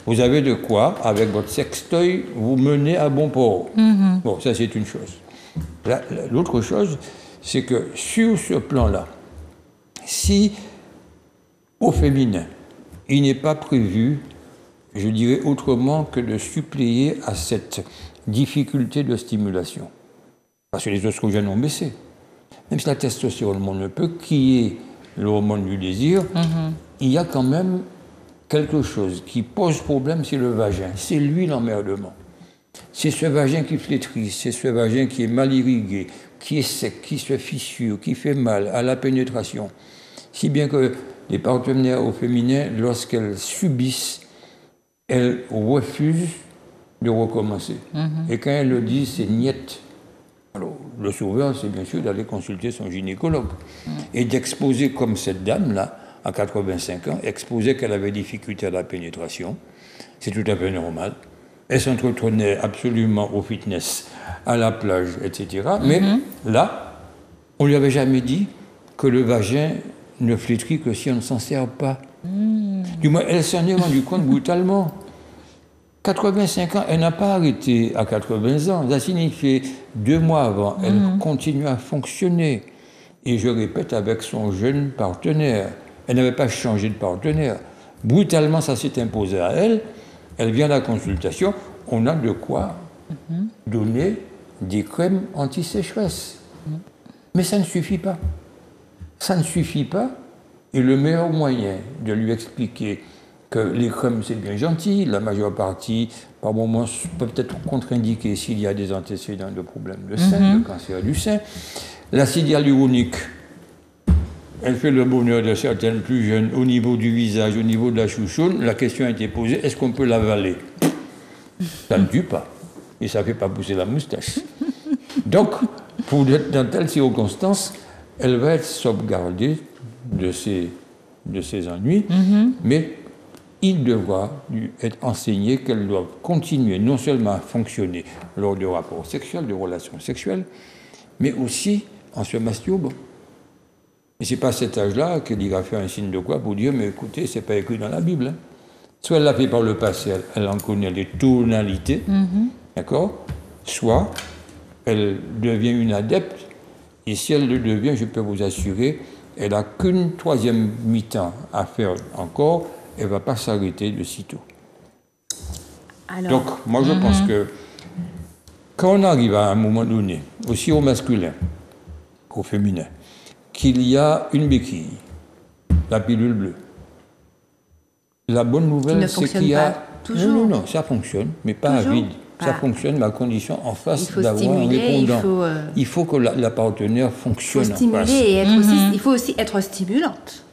Vous avez de quoi, avec votre sextoy, vous mener à bon port. Bon, ça c'est une chose. L'autre chose, c'est que sur ce plan-là, si au féminin, il n'est pas prévu, je dirais autrement que de suppléer à cette difficulté de stimulation, parce que les oestrogènes ont baissé. Même si la testostérone ne peut, qui est l'hormone du désir, il y a quand même quelque chose qui pose problème, c'est le vagin. C'est lui l'emmerdement. C'est ce vagin qui flétrit, c'est ce vagin qui est mal irrigué, qui est sec, qui se fissure, qui fait mal à la pénétration. Si bien que les partenaires au féminin, lorsqu'elles subissent, elles refusent de recommencer. Et quand elles le disent, c'est niette. Alors, le sauveur, c'est bien sûr d'aller consulter son gynécologue et d'exposer comme cette dame-là, à 85 ans, exposer qu'elle avait difficulté à la pénétration. C'est tout à fait normal. Elle s'entretenait absolument au fitness, à la plage, etc. Mais là, on ne lui avait jamais dit que le vagin ne flétrit que si on ne s'en sert pas. Du moins, elle s'en est rendue compte brutalement. 85 ans, elle n'a pas arrêté à 80 ans. Ça signifie 2 mois avant, elle continue à fonctionner. Et je répète, avec son jeune partenaire. Elle n'avait pas changé de partenaire. Brutalement, ça s'est imposé à elle. Elle vient à la consultation. On a de quoi donner des crèmes anti-sécheresse. Mais ça ne suffit pas. Ça ne suffit pas. Et le meilleur moyen de lui expliquer que les crèmes, c'est bien gentil, la majeure partie, par moments, peuvent être contre-indiquées s'il y a des antécédents de problèmes de sein, de cancer du sein. L'acide hyaluronique, elle fait le bonheur de certaines plus jeunes au niveau du visage, au niveau de la chouchoune. La question a été posée, est-ce qu'on peut l'avaler? Ça ne tue pas. Et ça ne fait pas pousser la moustache. Donc, dans telle circonstance, elle va être sauvegardée de ses ennuis, mais il devra lui être enseigné qu'elle doit continuer non seulement à fonctionner lors de rapports sexuels, de relations sexuelles, mais aussi en se masturbant. Et ce n'est pas à cet âge-là qu'elle ira faire un signe de quoi pour dire, mais écoutez, ce n'est pas écrit dans la Bible. Soit elle l'a fait par le passé, elle en connaît les tonalités, d'accord? Soit elle devient une adepte, et si elle le devient, je peux vous assurer, elle n'a qu'une 3e mi-temps à faire encore, elle ne va pas s'arrêter de sitôt. Alors, donc, moi je pense que quand on arrive à un moment donné, aussi au masculin, au féminin, qu'il y a une béquille, la pilule bleue. La bonne nouvelle, c'est qu'il y a... Toujours. Non, ça fonctionne, mais pas à vide. Ça fonctionne, la condition en face d'avoir un répondant. Il faut que la partenaire fonctionne en face. Il faut stimuler et être aussi, il faut aussi être stimulante.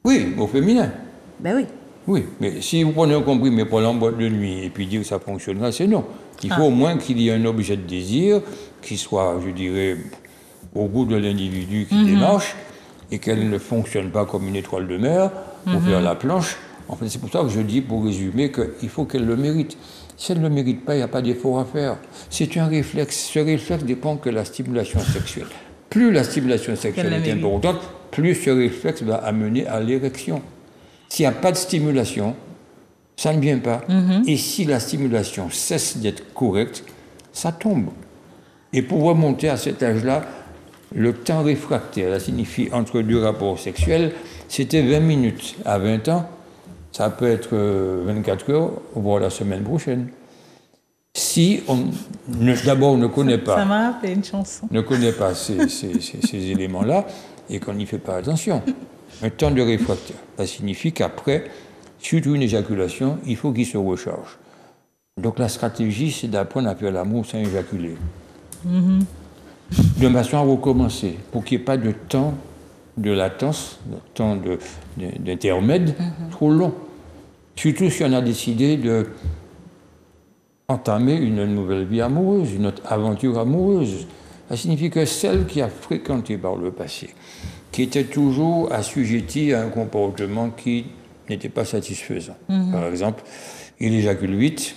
Oui, au féminin. Ben oui. Oui, mais si vous prenez un comprimé pour en boîte de nuit et puis dire que ça fonctionnera, c'est non. Il faut au moins qu'il y ait un objet de désir qui soit, je dirais, au goût de l'individu qui démarche et qu'elle ne fonctionne pas comme une étoile de mer pour faire la planche. En fait, c'est pour ça que je dis, pour résumer, qu'il faut qu'elle le mérite. Si elle ne le mérite pas, il n'y a pas d'effort à faire. C'est un réflexe. Ce réflexe dépend que la stimulation sexuelle. Plus la stimulation sexuelle est importante, plus ce réflexe va amener à l'érection. S'il n'y a pas de stimulation, ça ne vient pas. Et si la stimulation cesse d'être correcte, ça tombe. Et pour remonter à cet âge-là, le temps réfractaire, ça signifie entre deux rapports sexuels, c'était 20 minutes. À 20 ans, ça peut être 24 heures, voire la semaine prochaine. Si d'abord on ne connaît pas, ça m'a rappelé une chanson. Ne connaît pas ces éléments-là et qu'on n'y fait pas attention. Un temps de réfractaire, ça signifie qu'après, surtout une éjaculation, il faut qu'il se recharge. Donc la stratégie, c'est d'apprendre à faire l'amour sans éjaculer. De façon à recommencer, pour qu'il n'y ait pas de temps de latence, de temps d'intermède trop long. Surtout si on a décidé de entamer une nouvelle vie amoureuse, une autre aventure amoureuse. Ça signifie que celle qui a fréquenté par le passé, qui était toujours assujettie à un comportement qui n'était pas satisfaisant. Par exemple, il éjacule vite,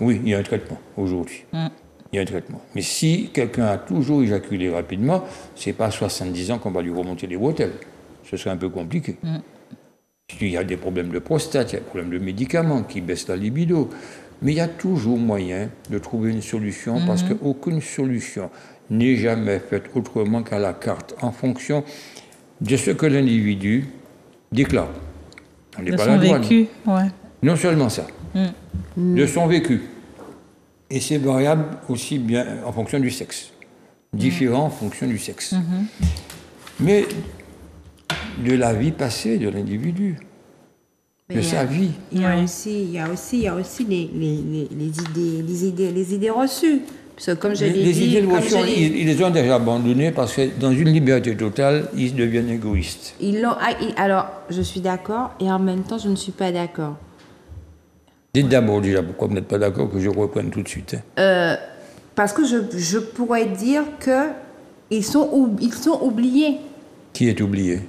oui, il y a un traitement aujourd'hui. Il y a un traitement. Mais si quelqu'un a toujours éjaculé rapidement, ce n'est pas à 70 ans qu'on va lui remonter les bretelles. Ce serait un peu compliqué. Il y a des problèmes de prostate, il y a des problèmes de médicaments qui baissent la libido. Mais il y a toujours moyen de trouver une solution parce qu'aucune solution n'est jamais faite autrement qu'à la carte, en fonction de ce que l'individu déclare. On n'est pas la douane. Vécu, ouais. Non seulement ça, de son vécu. Et c'est variable aussi bien en fonction du sexe. Différent en fonction du sexe. Mais de la vie passée de l'individu, de sa vie. Il y a aussi les idées reçues. Parce que comme je l'ai dit... Les idées reçues, ils les ont déjà abandonnées parce que dans une liberté totale, ils deviennent égoïstes. Alors, je suis d'accord et en même temps, je ne suis pas d'accord. Dites d'abord déjà pourquoi vous n'êtes pas d'accord, que je reprenne tout de suite. Parce que je pourrais dire qu'ils sont oubliés. Qui est oublié?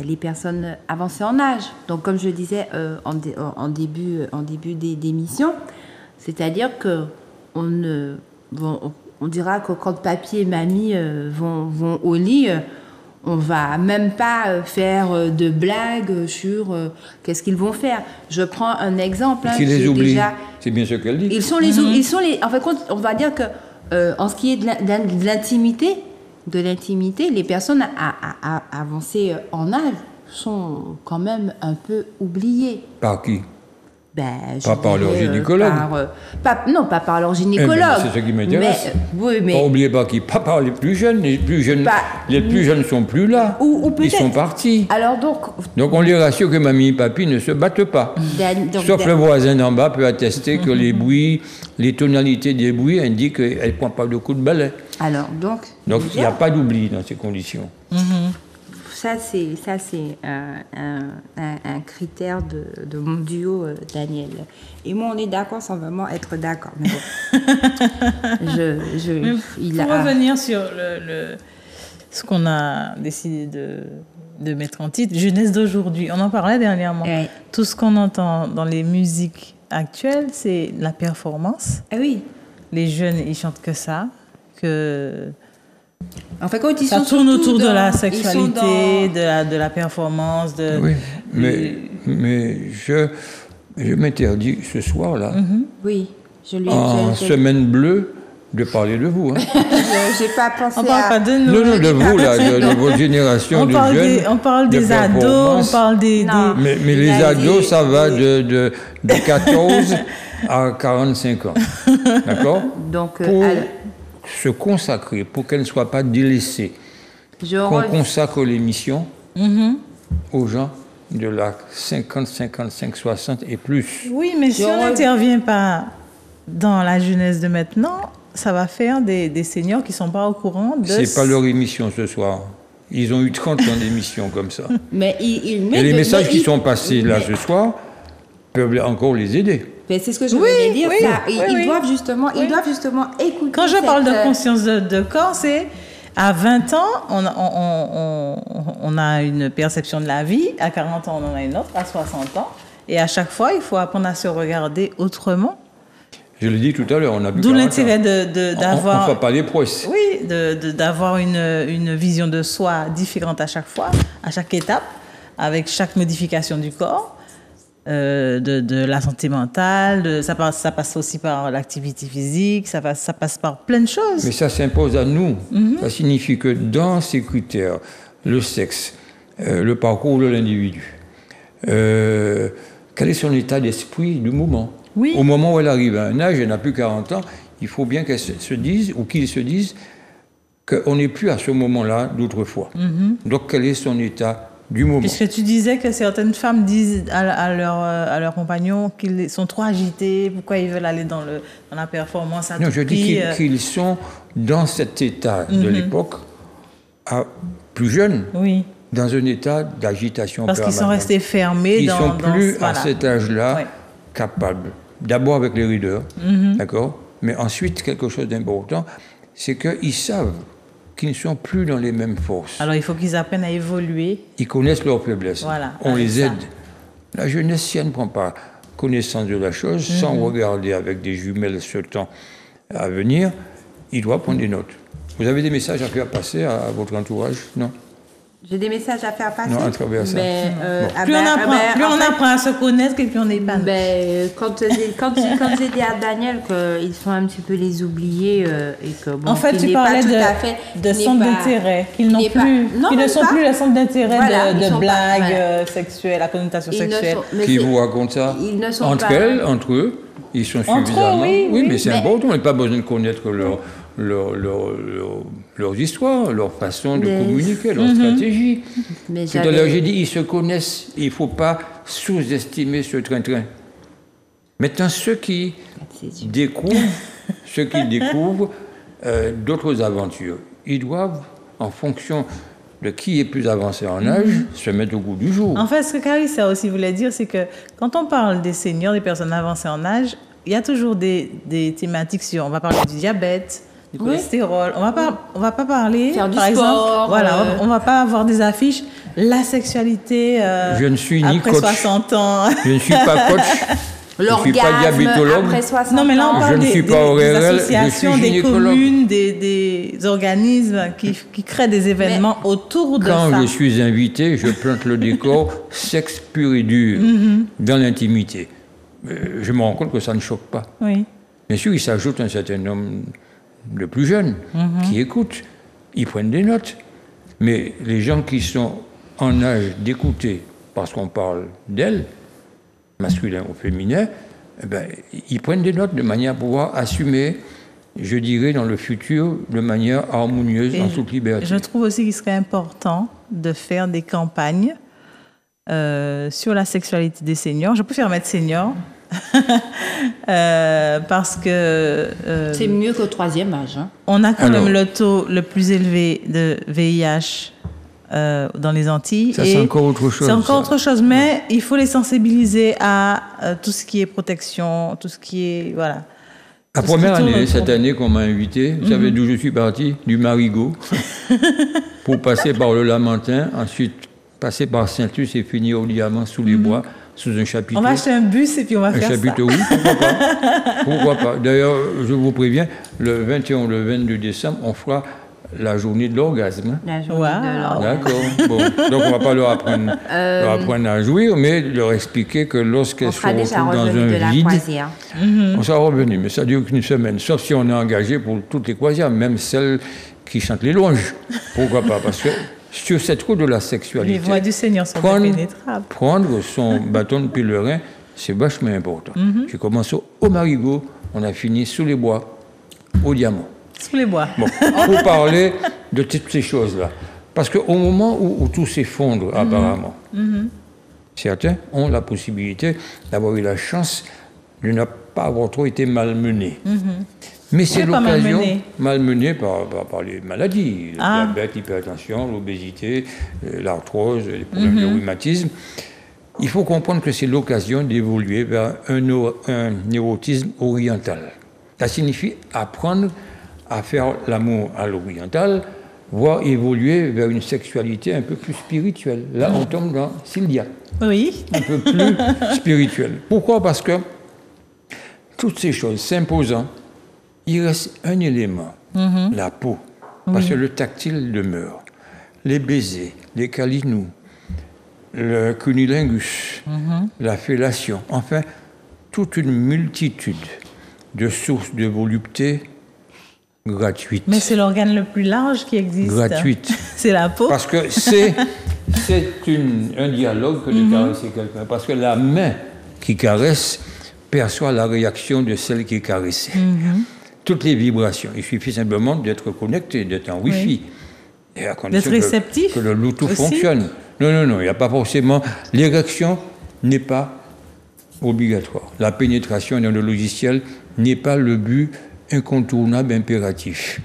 Les personnes avancées en âge. Donc, comme je disais en début d'émission, c'est-à-dire que on dira que quand papy et mamie vont au lit, on va même pas faire de blagues sur qu'est-ce qu'ils vont faire. Je prends un exemple. Qui les oublie. C'est bien ce qu'elle dit. Ils sont les. En fait, on va dire que en ce qui est de l'intimité, les personnes avancées en âge sont quand même un peu oubliées. Par qui? Pas par leur gynécologue. Non, pas par leur gynécologue. C'est ce qui m'intéresse. Mais pas oublié par qui? Pas par les plus jeunes. Les plus jeunes ne sont plus là. Ou ils sont partis. Alors donc on les rassure que mamie et papy ne se battent pas. Sauf le voisin d'en bas peut attester que les bruits, les tonalités des bruits indiquent qu'elle ne prend pas de coups de balai. Alors donc il n'y a pas d'oubli dans ces conditions. Ça, c'est un critère de mon duo, Daniel. Et moi, on est d'accord sans vraiment être d'accord. Mais bon. Pour revenir sur ce qu'on a décidé de mettre en titre, jeunesse d'aujourd'hui, on en parlait dernièrement. Oui. Tout ce qu'on entend dans les musiques actuelles, c'est la performance. Ah oui. Les jeunes, ils chantent que ça, En fait, quand ça tourne autour de la sexualité, de la performance. Oui, mais je m'interdis ce soir-là, oui, en semaine bleue, de parler de vous. Hein. J'ai pas pensé on parle pas de nous. Non, de vous, là, de votre génération de jeunes. On parle des ados, on parle des... Mais les ados, ça va de 14 à 45 ans. D'accord? Donc, pour se consacrer, pour qu'elle ne soit pas délaissée, qu'on consacre l'émission aux gens de la 50, 55, 60 et plus. Oui, mais si on n'intervient pas dans la jeunesse de maintenant, ça va faire des seniors qui ne sont pas au courant de... C'est pas leur émission ce soir. Ils ont eu 30 ans d'émission comme ça. Mais et les messages qui sont passés là ce soir peuvent encore les aider. Mais c'est ce que je voulais dire. Ils doivent justement écouter. Quand je parle de conscience de corps, c'est À 20 ans, on a une perception de la vie. À 40 ans, on en a une autre. À 60 ans. Et à chaque fois, il faut apprendre à se regarder autrement. Je l'ai dit tout à l'heure, on a plus D'où 40 ans. l'intérêt d'avoir... On ne fait pas les prouesses. Oui, d'avoir une vision de soi différente à chaque fois, à chaque étape, avec chaque modification du corps, de la santé mentale. Ça passe aussi par l'activité physique, ça passe par plein de choses. Mais ça s'impose à nous. Ça signifie que dans ces critères, le sexe, le parcours de l'individu, quel est son état d'esprit du moment? Oui. Au moment où elle arrive à un âge, elle n'a plus 40 ans, il faut bien qu'elle se dise, ou qu'ils se disent, qu'on n'est plus à ce moment-là d'autrefois. Donc, quel est son état du moment? Puisque tu disais que certaines femmes disent à leurs compagnons qu'ils sont trop agités, pourquoi ils veulent aller dans la performance à tout prix. Non, je dis qu'ils sont dans cet état de l'époque, plus jeunes, oui. dans un état d'agitation permanente. Parce qu'ils sont restés fermés ils dans... Ils ne sont plus à cet âge-là ouais. capables. D'abord avec les leaders, d'accord? Mais ensuite, quelque chose d'important, c'est qu'ils savent qu'ils ne sont plus dans les mêmes forces. Alors, il faut qu'ils apprennent à évoluer. Ils connaissent leurs faiblesses. Voilà, on les ça. aide. La jeunesse, si elle ne prend pas connaissance de la chose, sans regarder avec des jumelles ce temps à venir, il doit prendre des notes. Vous avez des messages à faire passer à votre entourage? Non? J'ai des messages à faire passer. Non, à travers ça. Mais, Plus on apprend à se connaître, plus on est pas. Quand j'ai dit à Daniel qu'ils sont un petit peu les oubliés et que bon, en fait, tu parlais de centre d'intérêt, qu'ils n'ont plus, qu'ils ne sont plus le centre d'intérêt voilà, de blagues sexuelles, à connotation sexuelle. Qui vous racontent ça? Ils ne sont entre pas... elles, entre eux, ils sont suffisamment. Oui, mais c'est important. On n'a pas besoin de connaître leurs histoires, leur façon de communiquer, leur stratégie. Tout à l'heure, j'ai dit, ils se connaissent. Il ne faut pas sous-estimer ce train-train. Maintenant, ceux qui découvrent d'autres aventures, ils doivent, en fonction de qui est plus avancé en âge, se mettre au goût du jour. En fait, ce que Carissa aussi voulait dire, c'est que quand on parle des seniors, des personnes avancées en âge, il y a toujours des thématiques sur... On va parler du diabète, du cholestérol. On va pas parler, faire du par sport, exemple, voilà, on va pas avoir des affiches. La sexualité je ne suis ni après coach. 60 ans. Je ne suis pas coach. Je ne suis pas diabétologue. Après 60 non, mais là, on parle des associations, des communes, des organismes qui créent des événements autour de ça. Quand je suis invité, je plante le décor sexe pur et dur dans l'intimité. Je me rends compte que ça ne choque pas. Oui. Bien sûr, il s'ajoute un certain nombre de plus jeunes qui écoutent, ils prennent des notes. Mais les gens qui sont en âge d'écouter, parce qu'on parle d'elles, masculin ou féminin, eh ben, ils prennent des notes de manière à pouvoir assumer, je dirais, dans le futur, de manière harmonieuse, en toute liberté. Je trouve aussi qu'il serait important de faire des campagnes sur la sexualité des seniors. Je préfère mettre seniors. Parce que c'est mieux qu'au troisième âge. On a quand même le taux le plus élevé de VIH dans les Antilles. Ça, c'est encore autre chose. C'est encore autre chose, mais il faut les sensibiliser à tout ce qui est protection, tout ce qui est... Voilà. La première année, cette année qu'on m'a invité, vous savez d'où je suis parti? Du Marigot, pour passer par le Lamentin, ensuite passer par Saint-Luc et finir au Diamant sous les bois, sous un chapiteau. On va acheter un bus et puis on va faire ça. Un chapiteau, oui, pourquoi pas. Pourquoi pas. D'ailleurs, je vous préviens, le 21 ou le 22 décembre, on fera la journée de l'orgasme. La journée de l'orgasme. D'accord. Bon. Donc, on ne va pas leur apprendre à jouir, mais leur expliquer que lorsqu'elles se retrouvent dans un vide, on sera revenu. Mais ça dure qu'une semaine, sauf si on est engagé pour toutes les croisières, même celles qui chantent les louanges. Pourquoi pas? Parce que sur cette route de la sexualité, les voix du Seigneur sont impénétrables. Prendre son bâton de pèlerin, c'est vachement important. J'ai commencé au Marigot, on a fini sous les bois, au Diamant. Sous les bois. Bon, pour parler de toutes ces choses-là. Parce qu'au moment où tout s'effondre, apparemment, certains ont la possibilité d'avoir eu la chance de ne pas avoir trop été malmenés. Mais c'est l'occasion, malmené par les maladies, le diabète, l'hypertension, l'obésité, l'arthrose, les problèmes de rhumatisme. Il faut comprendre que c'est l'occasion d'évoluer vers un érotisme oriental. Ça signifie apprendre à faire l'amour à l'oriental voire évoluer vers une sexualité un peu plus spirituelle. Là, on tombe dans Sylvia. Oui. Un peu plus spirituelle. Pourquoi? Parce que toutes ces choses s'imposant, il reste un élément, la peau. Parce que le tactile demeure. Les baisers, les câlinous, le cunnilingus, la fellation, enfin, toute une multitude de sources de volupté gratuites. Mais c'est l'organe le plus large qui existe. Gratuite. C'est la peau. Parce que c'est un dialogue que de caresser quelqu'un. Parce que la main qui caresse perçoit la réaction de celle qui est caressée. Toutes les vibrations. Il suffit simplement d'être connecté, d'être en Wi-Fi. Et à condition d'être réceptif. Que le Bluetooth aussi fonctionne. Non, il n'y a pas forcément... L'érection n'est pas obligatoire. La pénétration dans le logiciel n'est pas le but incontournable, impératif.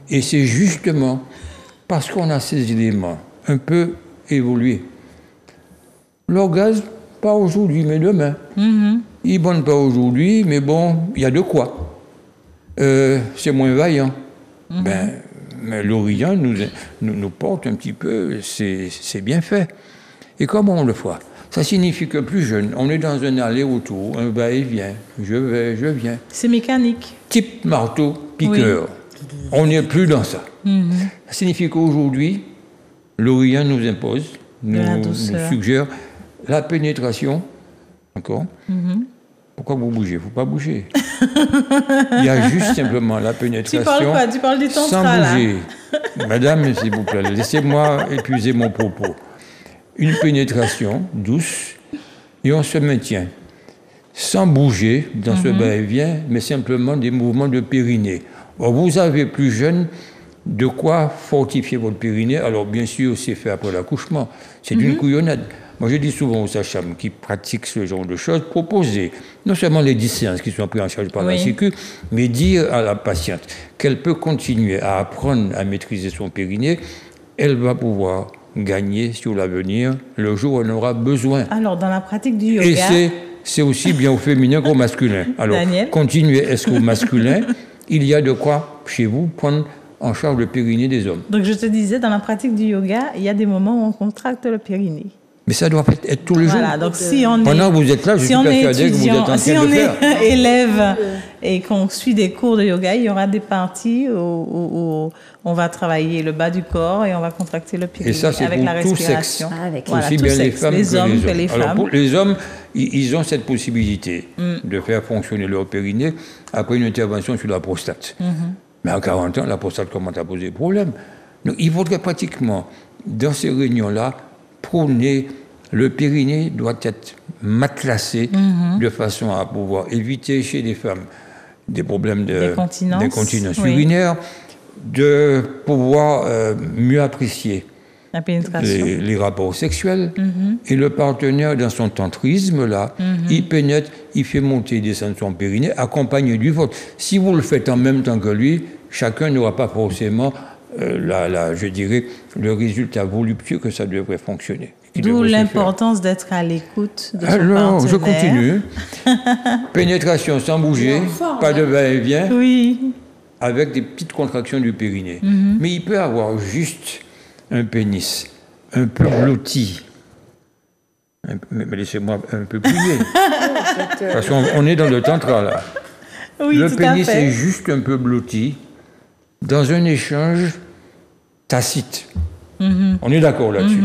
Et c'est justement parce qu'on a ces éléments un peu évolués. L'orgasme, pas aujourd'hui, mais demain. Il ne bonne pas aujourd'hui, mais bon, il y a de quoi. C'est moins vaillant. Mais l'Orient nous porte un petit peu, c'est bien fait. Et comment on le fait? Ça signifie que plus jeune, on est dans un aller-retour, un va-et-vient, je vais, je viens. C'est mécanique. Type marteau-piqueur. On n'est plus dans ça. Ça signifie qu'aujourd'hui, l'Orient nous impose, nous suggère la pénétration. D'accord? Pourquoi vous bougez? Il ne faut pas bouger. Il y a juste simplement la pénétration. Tu parles quoi? Tu parles du tantra, sans bouger. Madame, s'il vous plaît, laissez-moi épuiser mon propos. Une pénétration douce et on se maintient. Sans bouger dans ce va-et-vient, mais simplement des mouvements de périnée. Bon, vous avez plus jeune de quoi fortifier votre périnée. Alors bien sûr, c'est fait après l'accouchement. C'est une couillonnade. Moi, je dis souvent aux sages-femmes qui pratiquent ce genre de choses, proposer non seulement les 10 séances qui sont prises en charge par la Sécu, mais dire à la patiente qu'elle peut continuer à apprendre à maîtriser son périnée, elle va pouvoir gagner sur l'avenir le jour où elle en aura besoin. Alors, dans la pratique du yoga... Et c'est aussi bien au féminin qu'au masculin. Alors, Daniel. continuez. Est-ce qu'au masculin, il y a de quoi, chez vous, prendre en charge le périnée des hommes? Donc, je te disais, dans la pratique du yoga, il y a des moments où on contracte le périnée. Mais ça doit être tous les jours. Voilà, donc si on Pendant que vous êtes là, je suis persuadé que vous êtes en train de faire. Si on est élève et qu'on suit des cours de yoga, il y aura des parties où on va travailler le bas du corps et on va contracter le périnée avec la respiration. Aussi bien les femmes les hommes que les femmes. Alors pour les hommes, ils ont cette possibilité de faire fonctionner leur périnée après une intervention sur la prostate. Mais à 40 ans, la prostate commence à poser problème. Donc il faudrait pratiquement, dans ces réunions-là, prôner le périnée doit être matelassé de façon à pouvoir éviter chez les femmes des problèmes d'incontinence urinaire, de pouvoir mieux apprécier la pénétration. Les rapports sexuels. Et le partenaire, dans son tantrisme, là, il pénètre, il fait monter et descendre son périnée, accompagné du vôtre. Si vous le faites en même temps que lui, chacun n'aura pas forcément, je dirais, le résultat voluptueux que ça devrait fonctionner. D'où l'importance d'être à l'écoute de son Alors, partenaire. je continue. Pénétration sans bouger, pas de va-et-vient, avec des petites contractions du périnée. Mais il peut avoir juste un pénis un peu blotti. Mais laissez-moi un peu plier. Parce qu'on est dans le tantra, là. Oui, le pénis est juste un peu blotti dans un échange tacite. On est d'accord là-dessus.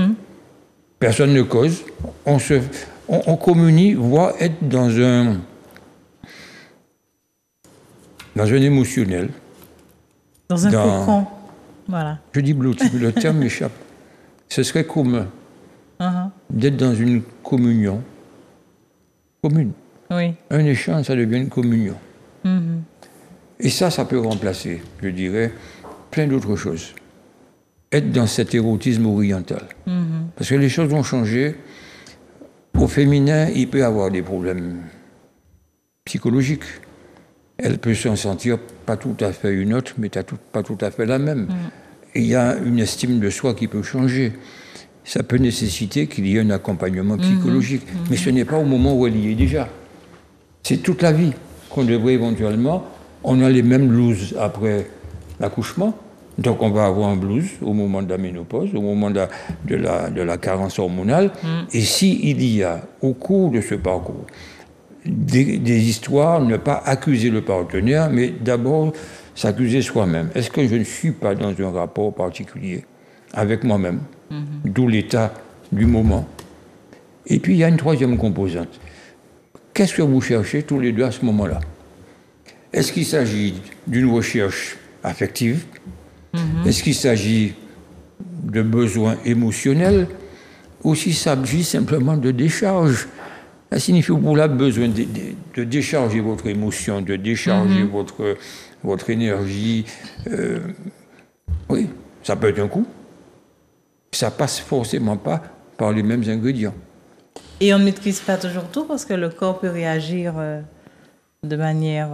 Personne ne cause. On communie, voire être dans un émotionnel. Dans un cocon. Voilà. Je dis blotti, le terme m'échappe. Ce serait commun d'être dans une communion commune. Oui. Un échange, ça devient une communion. Et ça peut remplacer, je dirais, plein d'autres choses. Être dans cet érotisme oriental. Parce que les choses ont changé. Au féminin, il peut y avoir des problèmes psychologiques. Elle peut s'en sentir pas tout à fait une autre, mais pas tout à fait la même. Et il y a une estime de soi qui peut changer. Ça peut nécessiter qu'il y ait un accompagnement psychologique. Mais ce n'est pas au moment où elle y est déjà. C'est toute la vie qu'on devrait éventuellement... On a les mêmes blues après l'accouchement. Donc on va avoir un blues au moment de la ménopause, au moment de la carence hormonale. Et s'il y a, au cours de ce parcours, des histoires, ne pas accuser le partenaire, mais d'abord s'accuser soi-même. Est-ce que je ne suis pas dans un rapport particulier avec moi-même, d'où l'état du moment. Et puis il y a une troisième composante. Qu'est-ce que vous cherchez tous les deux à ce moment-là? Est-ce qu'il s'agit d'une recherche affective? Est-ce qu'il s'agit de besoins émotionnels? Ou s'il s'agit simplement de décharge? Ça signifie que vous avez besoin de décharger votre émotion, de décharger votre énergie. Oui, ça peut être un coup. Ça passe forcément pas par les mêmes ingrédients. Et on ne maîtrise pas toujours tout parce que le corps peut réagir de manière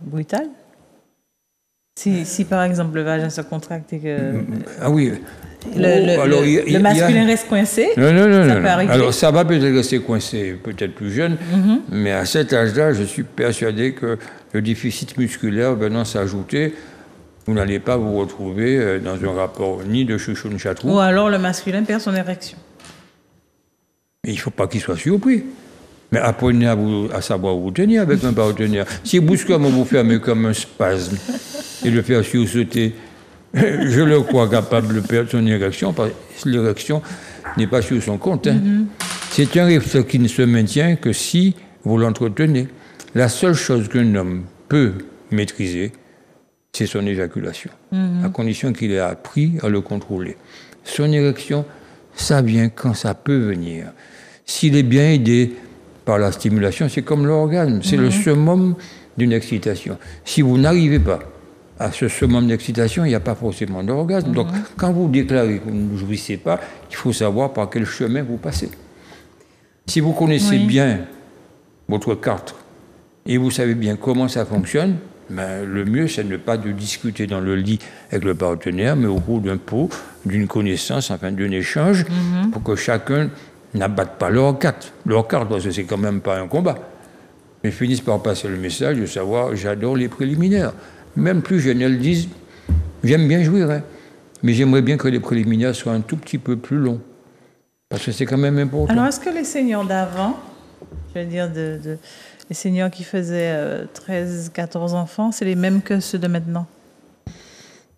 brutale. Si par exemple le vagin se contracte et que ah oui. Le masculin reste coincé, non. peut arriver. Alors ça va peut-être rester coincé, peut-être plus jeune, mais à cet âge-là, je suis persuadé que le déficit musculaire venant s'ajouter, vous n'allez pas vous retrouver dans un rapport ni de chouchoune-chatrou. Ou alors le masculin perd son érection. Mais il ne faut pas qu'il soit surpris. Mais apprenez à savoir vous tenir avec un partenaire. Si brusquement vous fermez comme un spasme et le faire sursauter, je le crois capable de perdre son érection, parce que l'érection n'est pas sur son compte. Hein. C'est un réflexe qui ne se maintient que si vous l'entretenez. La seule chose qu'un homme peut maîtriser, c'est son éjaculation, à condition qu'il ait appris à le contrôler. Son érection, ça vient quand ça peut venir. S'il est bien aidé par la stimulation, c'est comme l'orgasme, c'est le summum d'une excitation. Si vous n'arrivez pas à ce summum d'excitation, il n'y a pas forcément d'orgasme. Donc, quand vous déclarez que vous ne jouissez pas, il faut savoir par quel chemin vous passez. Si vous connaissez bien votre carte et vous savez bien comment ça fonctionne, ben, le mieux, c'est de ne pas de discuter dans le lit avec le partenaire, mais au cours d'un pot, d'une connaissance, enfin d'un échange, pour que chacun n'abatte pas leur carte, parce que c'est quand même pas un combat. Mais finissent par passer le message de savoir, j'adore les préliminaires. Même plus jeunes, elles disent, j'aime bien jouir, hein, mais j'aimerais bien que les préliminaires soient un tout petit peu plus longs. Parce que c'est quand même important. Alors, est-ce que les seniors d'avant, je veux dire, les seniors qui faisaient 13, 14 enfants, c'est les mêmes que ceux de maintenant?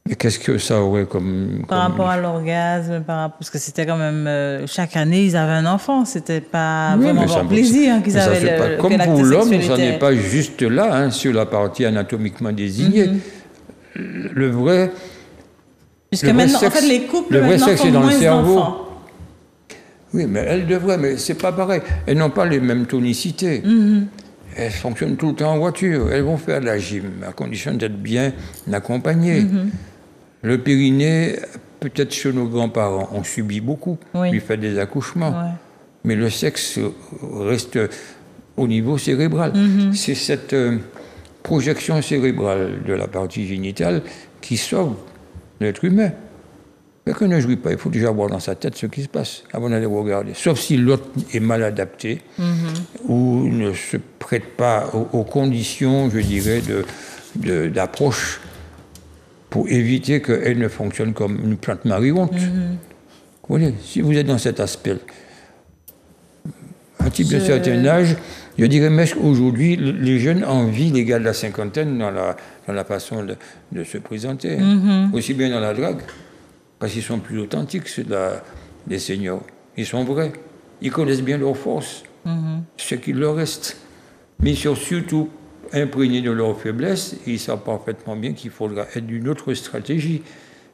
Et qu'est-ce que ça aurait comme... Par rapport à l'orgasme, parce que c'était quand même... chaque année, ils avaient un enft. C'était pas vraiment leur plaisir qu'ils avaient. Comme pour l'homme, ça n'est pas juste là, hein, sur la partie anatomiquement désignée. Le vrai... Jusqu'à maintenant, sexe, en fait, les couples le vrai sexe est dans le cerveau. D'enfants. Oui, mais elles devraient, mais c'est pas pareil. Elles n'ont pas les mêmes tonicités. Elles fonctionnent tout le temps en voiture. Elles vont faire de la gym, à condition d'être bien accompagnées. Le périnée, peut-être chez nos grands-parents, on subit beaucoup du fait des accouchements. Mais le sexe reste au niveau cérébral. C'est cette projection cérébrale de la partie génitale qui sauve l'être humain. Quelqu'un ne jouit pas, il faut déjà avoir dans sa tête ce qui se passe avant d'aller regarder. Sauf si l'autre est mal adapté ou ne se prête pas aux conditions, je dirais, d'approche pour éviter qu'elle ne fonctionne comme une plante marigonte. Vous voyez, si vous êtes dans cet aspect, un type de certain âge, je dirais même qu'aujourd'hui, les jeunes envient les gars de la cinquantaine dans la façon de se présenter, aussi bien dans la drague. Parce qu'ils sont plus authentiques, ceux des seniors. Ils sont vrais. Ils connaissent bien leurs forces, ce qu'il leur reste. Mais ils sont surtout imprégnés de leurs faiblesses et ils savent parfaitement bien qu'il faudra être d'une autre stratégie.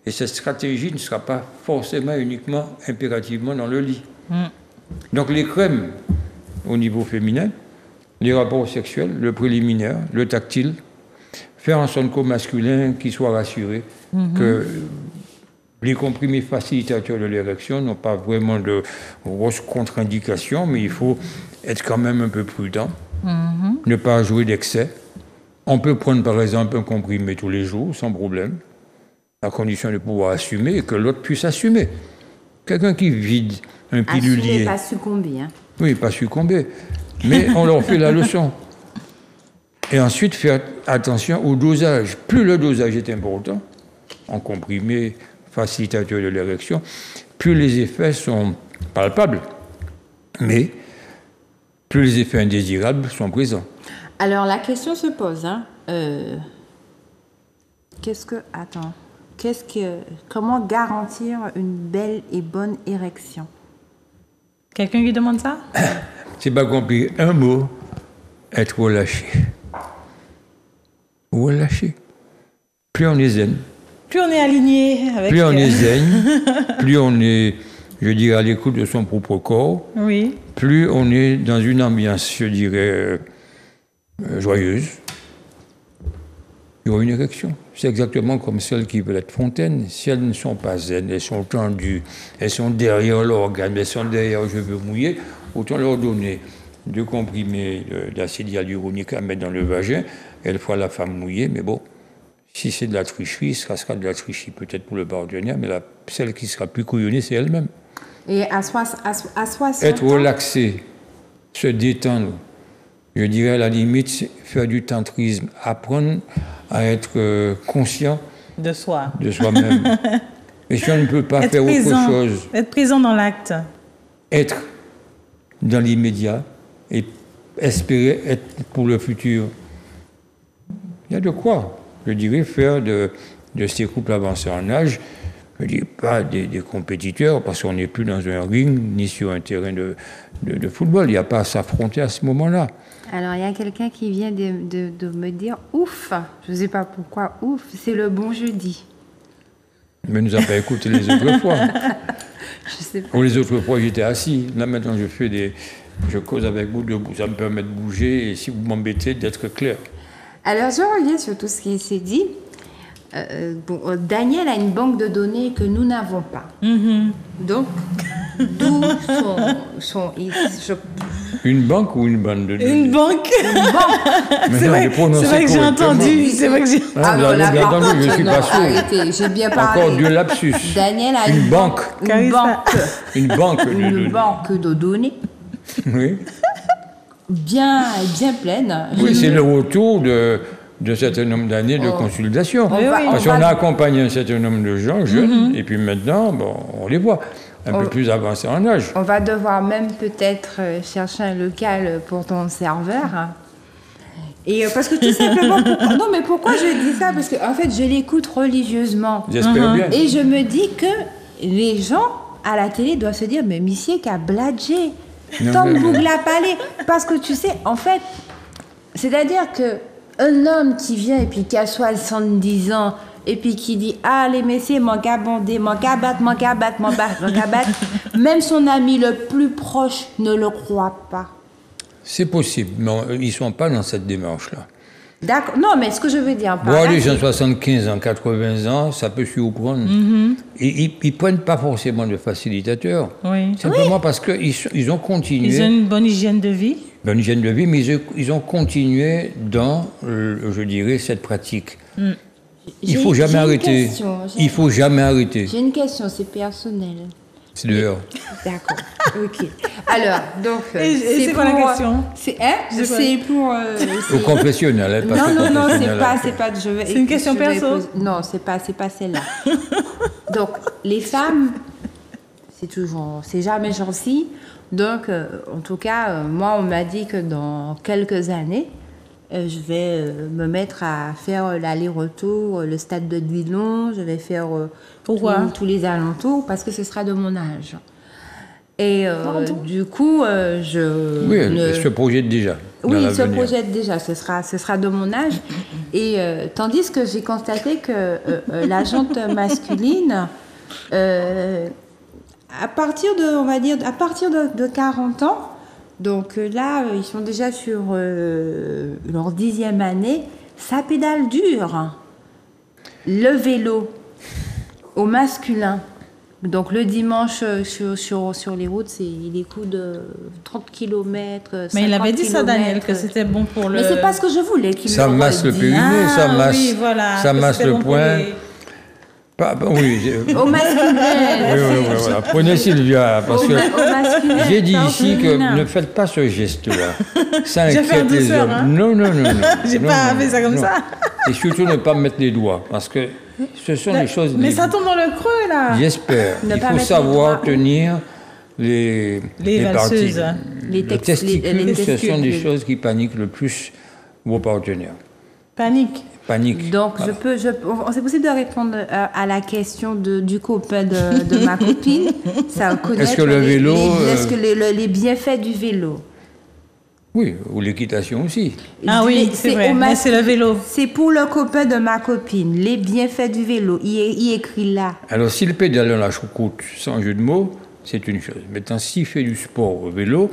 Et cette stratégie ne sera pas forcément uniquement, impérativement dans le lit. Donc les crèmes au niveau féminin, les rapports sexuels, le préliminaire, le tactile, faire en sorte qu'au masculin qu'il soit rassuré que les comprimés facilitateurs de l'érection n'ont pas vraiment de grosses contre-indications, mais il faut être quand même un peu prudent, ne pas jouer d'excès. On peut prendre par exemple un comprimé tous les jours, sans problème, à condition de pouvoir assumer et que l'autre puisse assumer. Quelqu'un qui vide un pilulier... Assumer, pas succomber. Hein. Oui, pas succomber, mais on leur fait la leçon. Et ensuite, faire attention au dosage. Plus le dosage est important, en comprimé, facilitateur de l'érection, plus les effets sont palpables, mais plus les effets indésirables sont présents. Alors la question se pose, hein. Comment garantir une belle et bonne érection? Quelqu'un qui demande ça? C'est pas compliqué. Un mot, être relâché. Relâché. Plus on est zen. Plus on est aligné avec... Plus on est zen, plus on est, je dirais, à l'écoute de son propre corps. Oui. Plus on est dans une ambiance, je dirais, joyeuse. Il y aura une érection. C'est exactement comme celles qui veulent être fontaines. Si elles ne sont pas zen, elles sont tendues, elles sont derrière l'organe, elles sont derrière je veux mouiller, autant leur donner 2 comprimés d'acide hyaluronique à mettre dans le vagin, elle fera la femme mouillée, mais bon, si c'est de la tricherie, ce sera de la tricherie peut-être pour le partenaire, mais celle qui sera plus couillonnée, c'est elle-même. Et à 60 être ans, relaxé, se détendre, je dirais à la limite, faire du tantrisme, apprendre à être conscient de soi. De soi-même. Et si on ne peut pas être faire présent, autre chose, être présent dans l'acte. Être dans l'immédiat et espérer être pour le futur. Il y a de quoi, je dirais, faire de ces couples avancés en âge, je ne dis pas des compétiteurs, parce qu'on n'est plus dans un ring ni sur un terrain de football. Il n'y a pas à s'affronter à ce moment-là. Alors, il y a quelqu'un qui vient de me dire « ouf ». Je ne sais pas pourquoi « ouf », c'est le bon jeudi. Mais nous n'avons pas écouté les autres fois. Je sais pas. Ou les autres fois, j'étais assis. Là, maintenant, je cause avec vous debout. Ça me permet de bouger et si vous m'embêtez, d'être clair. Alors, je reviens sur tout ce qui s'est dit. Daniel a une banque de données que nous n'avons pas. Donc, d'où Une banque ou une bande de données? Une banque. C'est vrai que j'ai entendu. C'est vrai que j'ai entendu. Je suis pas sûr. Arrêtez, j'ai bien parlé. Encore deux lapsus. Daniel a une banque. Une banque de données. Oui. Bien pleine. Oui, c'est le retour de certain nombre d'années de consultation. Parce qu'on a accompagné un certain nombre de gens jeunes, et puis maintenant, on les voit un peu plus avancés en âge. On va devoir même peut-être chercher un local pour ton serveur. Et parce que tout simplement, pourquoi je dis ça? Parce qu'en fait, je l'écoute religieusement. J'espère bien. Et je me dis que les gens à la télé doivent se dire, mais monsieur qui a bladgé, Tom Bougla Palais. Parce que tu sais, en fait, c'est-à-dire que un homme qui vient et puis qui a 70 ans et puis qui dit « Ah, les messieurs, mon gars bondé, mon gars battre, même son ami le plus proche ne le croit pas. C'est possible, mais ils ne sont pas dans cette démarche-là. D'accord. Non, mais ce que je veux dire... Voir les gens 75 ans, 80 ans, ça peut surprendre. Et ils ne prennent pas forcément de facilitateurs. Oui. Simplement parce qu'ils ont continué... Ils ont une bonne hygiène de vie. Bonne hygiène de vie, mais ils ont continué dans, je dirais, cette pratique. Il ne faut jamais arrêter. Il faut jamais arrêter. J'ai une question, c'est personnel. C'est dehors. D'accord, ok. Alors, donc... c'est quoi la question? C'est pour... Au confessionnel. Non, c'est pas... C'est une question perso? Non, c'est pas celle-là. Donc, les femmes, c'est jamais gentil. Donc, en tout cas, moi, on m'a dit que dans quelques années, je vais me mettre à faire l'aller-retour, le stade de Dillon, je vais faire tous les alentours, parce que ce sera de mon âge. Et du coup, Oui, elle se projette déjà. Oui, il se projette déjà, ce sera de mon âge. Et tandis que j'ai constaté que la jante masculine... à partir de 40 ans, donc là, ils sont déjà sur leur 10e année, ça pédale dur. Le vélo, au masculin. Donc le dimanche, sur les routes, il écoute 30 km, 50 Mais il avait dit kilomètres. ça, Daniel, que c'était bon pour le... Mais c'est pas ce que je voulais qu'il ça me masse le redise. périnée, ça masse le bon poing. Au masculin. Voilà. Prenez Sylvia, parce que j'ai dit ici que féminin. ne faites pas ce geste-là. Ça J'ai fait inquiète les douceur, hommes. hein. Non. J'ai pas fait ça comme ça. Et surtout ne pas mettre les doigts, parce que Ce sont les choses... Mais ça tombe dans le creux, là. J'espère. Ne Il pas faut mettre savoir les tenir les parties. valseuses. Les Les testicules, les ce sont des testicules. choses qui paniquent le plus vos partenaires. Panique. Panique. Donc, Voilà. c'est possible de répondre à la question du copain de ma copine. Ça connaître Est-ce que le vélo, est-ce que les bienfaits du vélo? Oui, ou l'équitation aussi. Ah oui, c'est vrai. Mais c'est le vélo. C'est pour le copain de ma copine. Les bienfaits du vélo. Il écrit là. Alors, s'il pédale dans la choucroute, sans jeu de mots, c'est une chose. Maintenant, s'il fait du sport au vélo,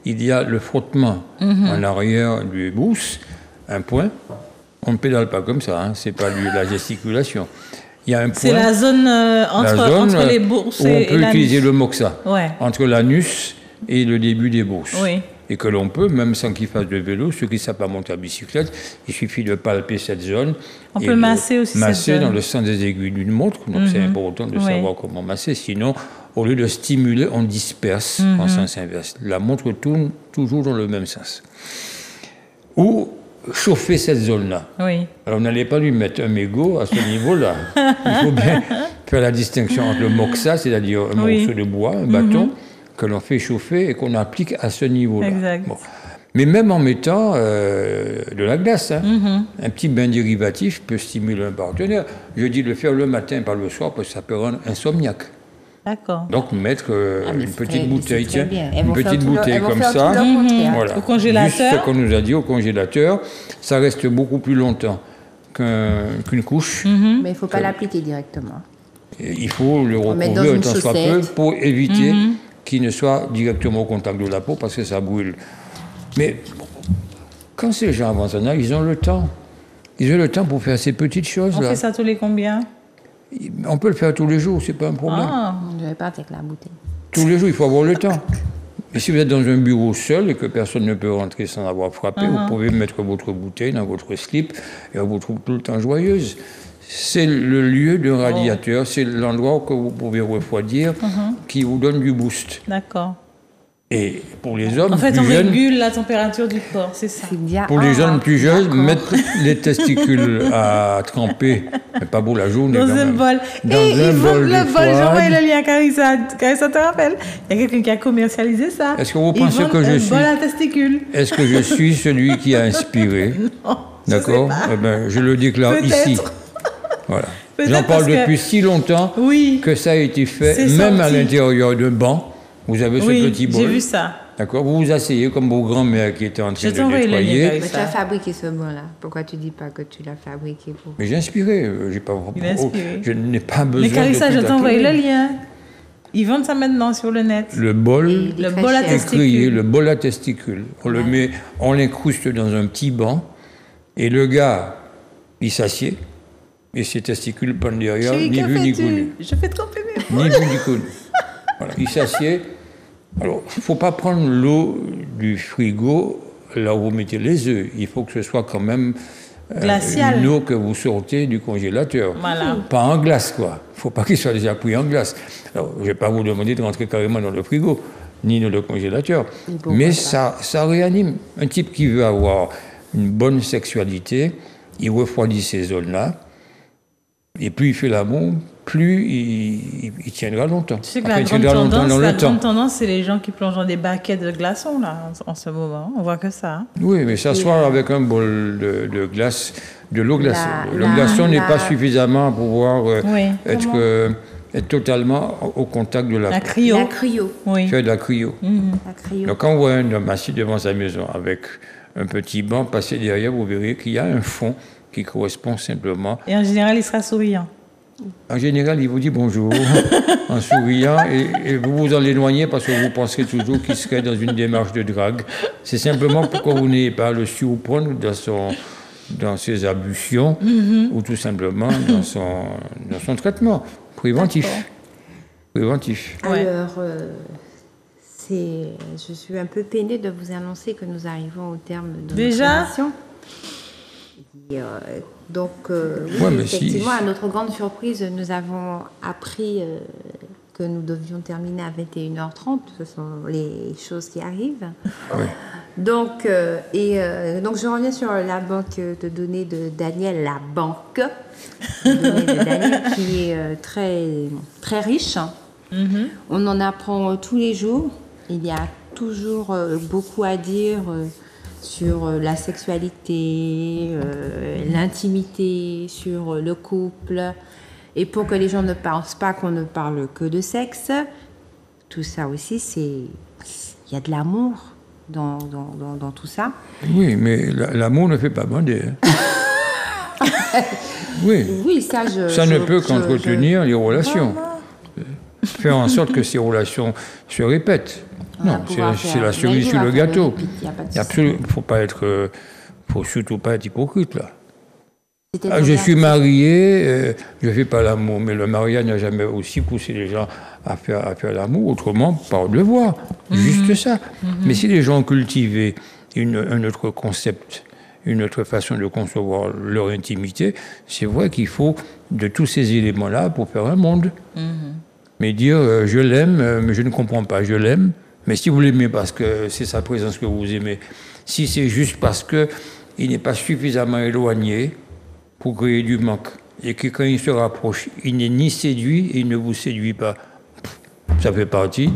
il y a le frottement en arrière du boost, un point. On ne pédale pas comme ça, hein, c'est pas la gesticulation. Il y a un point. C'est la zone, entre les bourses où on et peut l'anus. utiliser le moxa, Ouais. entre l'anus et le début des bourses. Oui. Et que l'on peut, même sans qu'il fasse de vélo, ceux qui ne savent pas monter à bicyclette, il suffit de palper cette zone. On et peut de masser aussi cette masser zone. dans le sens des aiguilles d'une montre. Donc c'est important de Oui. savoir comment masser. Sinon, au lieu de stimuler, on disperse en sens inverse. La montre tourne toujours dans le même sens. Ou chauffer cette zone-là. Oui. Alors, on n'allait pas lui mettre un mégot à ce niveau-là. Il faut bien faire la distinction entre le moxa, c'est-à-dire un morceau de bois, un bâton, que l'on fait chauffer et qu'on applique à ce niveau-là. Exact. Bon. Mais même en mettant de la glace, hein, un petit bain dérivatif peut stimuler un partenaire. Je dis de le faire le matin, pas le soir, parce que ça peut rendre insomniaque. D'accord. Donc, mettre une petite bouteille, c'est très tiens, bien. Elles une vont faire petite tout le- bouteille elles vont comme faire ça. tout le contraire. Voilà. Au congélateur. Juste ce qu'on nous a dit au congélateur, ça reste beaucoup plus longtemps qu'une couche. Mais il ne faut pas l'appliquer directement. Et il faut le mettre dans recouvrir une un tant soit peu chaussette. pour éviter qu'il ne soit directement au contact de la peau parce que ça brûle. Mais bon, quand ces gens avancent en âge, ils ont le temps. Ils ont le temps pour faire ces petites On choses-là. fait ça tous les combien? On peut le faire tous les jours, c'est pas un problème. Ah. Je vais partir avec la bouteille. Tous les jours, il faut avoir le temps. Et si vous êtes dans un bureau seul et que personne ne peut rentrer sans avoir frappé, vous pouvez mettre votre bouteille dans votre slip et on vous trouve tout le temps joyeuse. C'est le lieu de radiateur, c'est l'endroit que vous pouvez refroidir qui vous donne du boost. D'accord. Et pour les hommes En fait, plus on jeunes, régule la température du corps, c'est ça. C'est bien. pour les jeunes plus jeunes, d'accord. mettre les testicules à tremper, mais pas beau la journée. Dans quand un même. bol. Dans Et un ils bol vendent de le bol. froide. J'ai envoyé le lien à Carissa. Carissa te rappelle? Il y a quelqu'un qui a commercialisé ça. Est-ce que vous Ils pensez vendent que je un suis- bol à testicules. Est-ce que je suis celui qui a inspiré? Non, je D'accord. sais pas. Eh ben, je le déclare Peut-être. ici. Voilà. Peut-être J'en parle parce que- depuis si longtemps Oui. que ça a été fait, C'est même à sorti. l'intérieur d'un banc. Vous avez ce Oui, petit bol. j'ai vu ça. D'accord. Vous vous asseyez comme vos grands-mères qui étaient en train Je de t'ai envoyé le lien, nettoyer. Carissa. Mais tu as fabriqué ce bon-là. Pourquoi tu dis pas que tu l'as fabriqué pour... Mais j'ai inspiré. J'ai pas. Il a inspiré. Je n'ai pas besoin. Mais Carissa, de je tout t'ai envoyé le acquérir. lien. Ils vendent ça maintenant sur le net. Le bol. Il est Le très bol à cher. testicules. Écrié, le bol à testicules. On le met, on l'incruste dans un petit banc et le gars, il s'assied et ses testicules pendent derrière, Chérie, ni que vu ni fais-tu? connu. Je fais tromper mes Ni vu ni connu. Voilà, il s'assied. Alors, il ne faut pas prendre l'eau du frigo là où vous mettez les œufs. Il faut que ce soit quand même Glacial. une eau que vous sortez du congélateur. Voilà. Pas en glace, quoi. Il ne faut pas qu'il soit déjà pris en glace. Alors, je ne vais pas vous demander de rentrer carrément dans le frigo, ni dans le congélateur. Mais ça réanime. Un type qui veut avoir une bonne sexualité, il refroidit ces zones-là. Et plus il fait l'amour, plus il tiendra longtemps. Tu sais que Enfin, la il grande tiendra longtemps tendance, dans la le temps. grande tendance, c'est les gens qui plongent dans des baquets de glaçons, là, en ce moment. On voit que ça. Hein. Oui, mais s'asseoir avec un bol de glace, de l'eau glacée. Le la- glaçon n'est la- pas suffisamment pour pouvoir Oui. être totalement au contact de la La peau. cryo. La cryo. Oui. Faire de la cryo. La cryo. Donc quand on voit un homme assis devant sa maison avec un petit banc passé derrière, vous verrez qu'il y a un fond qui correspond simplement. Et en général, il sera souriant. En général, il vous dit bonjour en souriant et vous vous en éloignez parce que vous penserez toujours qu'il serait dans une démarche de drague. C'est simplement pour que vous n'ayez pas à le surprendre dans ses ablutions ou tout simplement dans son traitement préventif. Préventif. Ouais. Alors, je suis un peu peinée de vous annoncer que nous arrivons au terme de Déjà notre émission. Et, donc, oui, Ouais, mais si- effectivement, à notre grande surprise, nous avons appris que nous devions terminer à 21h30. Ce sont les choses qui arrivent. Ouais. Donc, donc, je reviens sur la banque de données de Daniel, la banque de données de Daniel, qui est très, très riche. On en apprend tous les jours. Il y a toujours beaucoup à dire sur la sexualité, l'intimité, sur le couple. Et pour que les gens ne pensent pas qu'on ne parle que de sexe, tout ça aussi, il y a de l'amour dans tout ça. Oui, mais l'amour ne fait pas bander. Oui. Oui, ça, ça ne peut qu'entretenir les relations. Faire en sorte que ces relations se répètent. Non, c'est la cerise sur le gâteau. Il faut surtout pas être hypocrite, là. Je suis marié, je ne fais pas l'amour, mais le mariage n'a jamais aussi poussé les gens à faire l'amour, autrement par devoir, juste ça. Mais si les gens cultivaient un autre concept, une autre façon de concevoir leur intimité, c'est vrai qu'il faut de tous ces éléments-là pour faire un monde. Mais dire je l'aime, mais je ne comprends pas, je l'aime, mais si vous l'aimez parce que c'est sa présence que vous aimez, si c'est juste parce qu'il n'est pas suffisamment éloigné pour créer du manque, et que quand il se rapproche, il n'est ni séduit et il ne vous séduit pas. Ça fait partie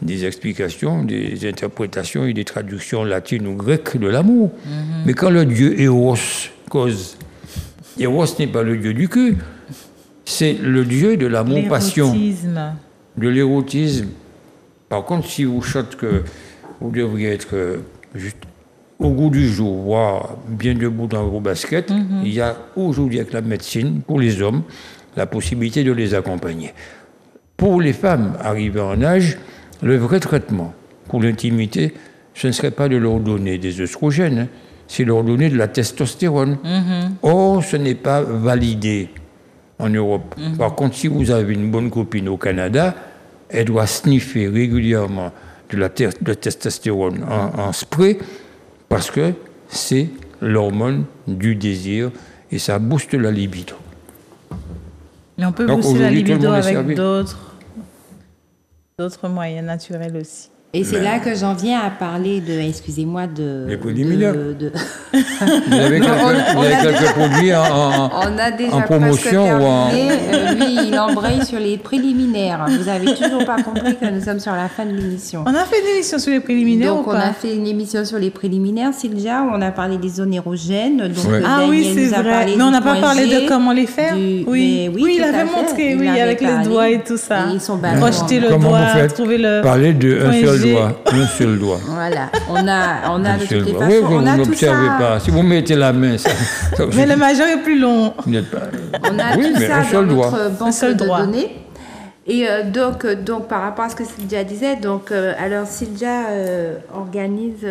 des explications, des interprétations et des traductions latines ou grecques de l'amour. Mais quand le dieu Eros cause, Eros n'est pas le dieu du cul, c'est le dieu de l'amour-passion, de l'érotisme. Par contre, si vous chantez que vous devriez être juste au goût du jour, voire bien debout dans vos baskets, il y a aujourd'hui avec la médecine, pour les hommes, la possibilité de les accompagner. Pour les femmes arrivées en âge, le vrai traitement pour l'intimité, ce ne serait pas de leur donner des œstrogènes, c'est leur donner de la testostérone. Or, ce n'est pas validé en Europe. Par contre, si vous avez une bonne copine au Canada, elle doit sniffer régulièrement de testostérone en spray, parce que c'est l'hormone du désir et ça booste la libido. Mais on peut booster la libido avec d'autres moyens naturels aussi. Et c'est là que j'en viens à parler les préliminaires. Vous avez quelques produits en promotion ou en... Lui, il embraye sur les préliminaires. Vous avez toujours pas compris que nous sommes sur la fin de l'émission. On a fait une émission sur les préliminaires. Donc, on a fait une émission sur les préliminaires, Sylvia, où on a parlé des zones érogènes. Donc, oui, c'est vrai. Mais on n'a pas parlé de comment les faire. Oui, il avait montré, avec les doigts et tout ça. Et ils sont projeter le doigt, trouver le. Parler d'un seul doigt. Voilà, on a de toutes les façons. Oui, vous n'observez pas. Si vous mettez la main, ça mais le majeur est plus long. On a tout ça dans notre banque de données. Et donc, par rapport à ce que Sylvia disait, alors Sylvia organise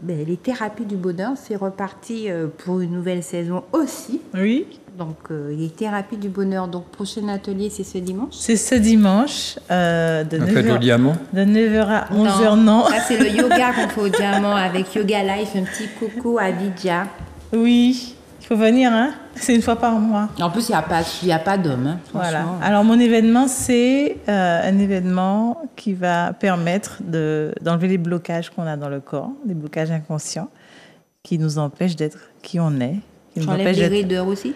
les thérapies du bonheur. C'est reparti pour une nouvelle saison aussi. Oui. Donc, les thérapies du bonheur. Donc, prochain atelier, c'est ce dimanche. C'est ce dimanche de 9h. Au diamant. De 9h à 11h, non. Ça, c'est le yoga qu'on fait au diamant avec Yoga Life, un petit coucou à Vidya. Oui, il faut venir, hein. C'est une fois par mois. En plus, il n'y a pas d'homme. Hein, voilà. Alors, mon événement, c'est un événement qui va permettre d'enlever les blocages qu'on a dans le corps, des blocages inconscients qui nous empêchent d'être qui on est. J'enlève les raideurs aussi.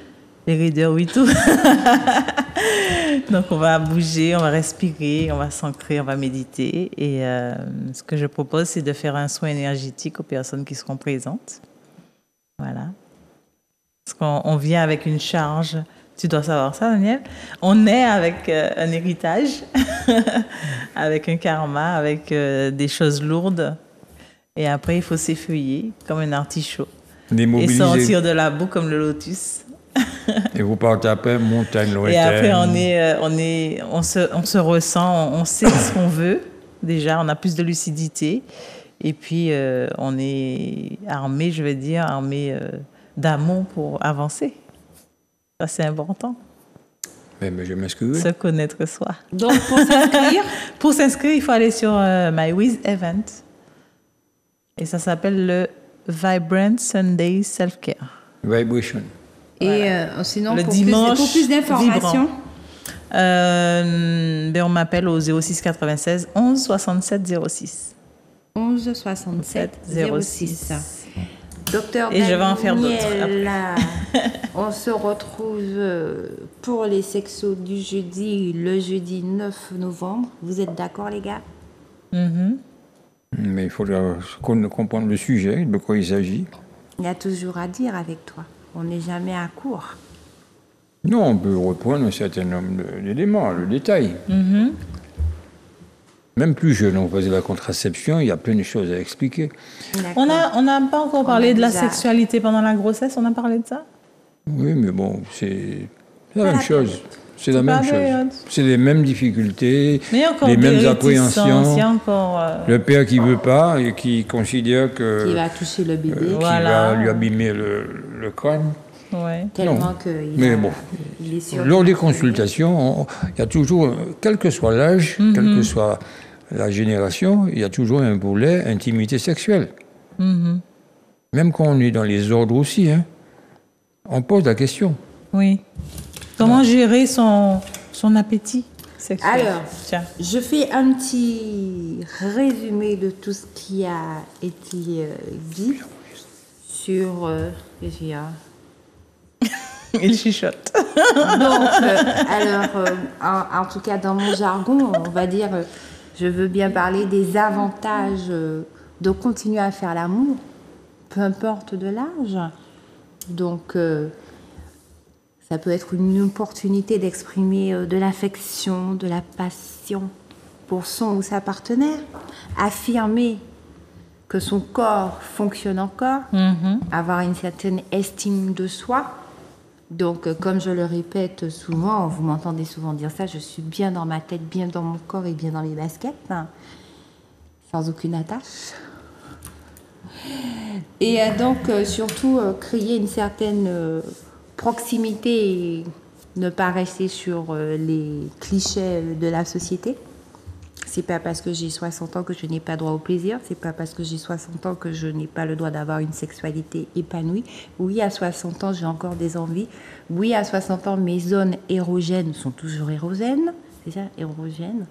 Les raideurs, oui, tout. Donc, on va bouger, on va respirer, on va s'ancrer, on va méditer. Et ce que je propose, c'est de faire un soin énergétique aux personnes qui seront présentes. Voilà. Parce qu'on vient avec une charge. Tu dois savoir ça, Daniel. On est avec un héritage, avec un karma, avec des choses lourdes. Et après, il faut s'effeuiller comme un artichaut. Et sortir de la boue comme le lotus. Et vous partez après montagne lointaine. Et après, on se ressent, on sait ce qu'on veut. Déjà, on a plus de lucidité. Et puis, on est armé, d'amour pour avancer. Ça, c'est important. Mais je m'inscris. Se connaître soi. Donc, pour s'inscrire, il faut aller sur My Wiz Event. Et ça s'appelle le Vibrant Sunday Self-Care. Vibration. Et sinon, le dimanche, pour plus d'informations, on m'appelle au 06 96 11 67 06. 11 67 06. Docteur Et je vais en faire d'autres Daniel, on se retrouve pour les sexos du jeudi, le jeudi 9 novembre. Vous êtes d'accord, les gars? Mais il faudra comprendre le sujet, de quoi il s'agit. Il y a toujours à dire avec toi. On n'est jamais à court. Non, on peut reprendre un certain nombre d'éléments, le détail. Même plus jeune, on faisait la contraception, il y a plein de choses à expliquer. On n'a pas encore parlé de la sexualité pendant la grossesse, on a parlé de ça? Oui, mais bon, c'est la même chose. C'est la même période. chose. C'est les mêmes difficultés, Mais il y a encore les des mêmes réticences, appréhensions. il y a encore, Le père qui veut pas et qui considère que Qui va toucher le bébé. qui Voilà. va lui abîmer le crâne. ouais. Tellement qu'il Mais bon, est sur lors des consultations, il y a toujours, quel que soit l'âge, quelle que soit la génération, il y a toujours un volet intimité sexuelle. Même quand on est dans les ordres aussi, hein, on pose la question. Oui. Comment gérer son appétit sexuel? Alors, tiens. je fais un petit résumé de tout ce qui a été dit sur... Il chuchote. Donc, en tout cas, dans mon jargon, on va dire, je veux bien parler des avantages de continuer à faire l'amour, peu importe de l'âge. Donc, ça peut être une opportunité d'exprimer de l'affection, de la passion pour son ou sa partenaire, affirmer que son corps fonctionne encore, avoir une certaine estime de soi. Donc, comme je le répète souvent, vous m'entendez souvent dire ça, je suis bien dans ma tête, bien dans mon corps et bien dans les baskets, hein, sans aucune attache. Et donc, surtout, créer une certaine proximité et ne pas rester sur les clichés de la société. C'est pas parce que j'ai 60 ans que je n'ai pas droit au plaisir. C'est pas parce que j'ai 60 ans que je n'ai pas le droit d'avoir une sexualité épanouie. Oui, à 60 ans, j'ai encore des envies. Oui, à 60 ans, mes zones érogènes sont toujours érogènes. C'est ça, érogènes.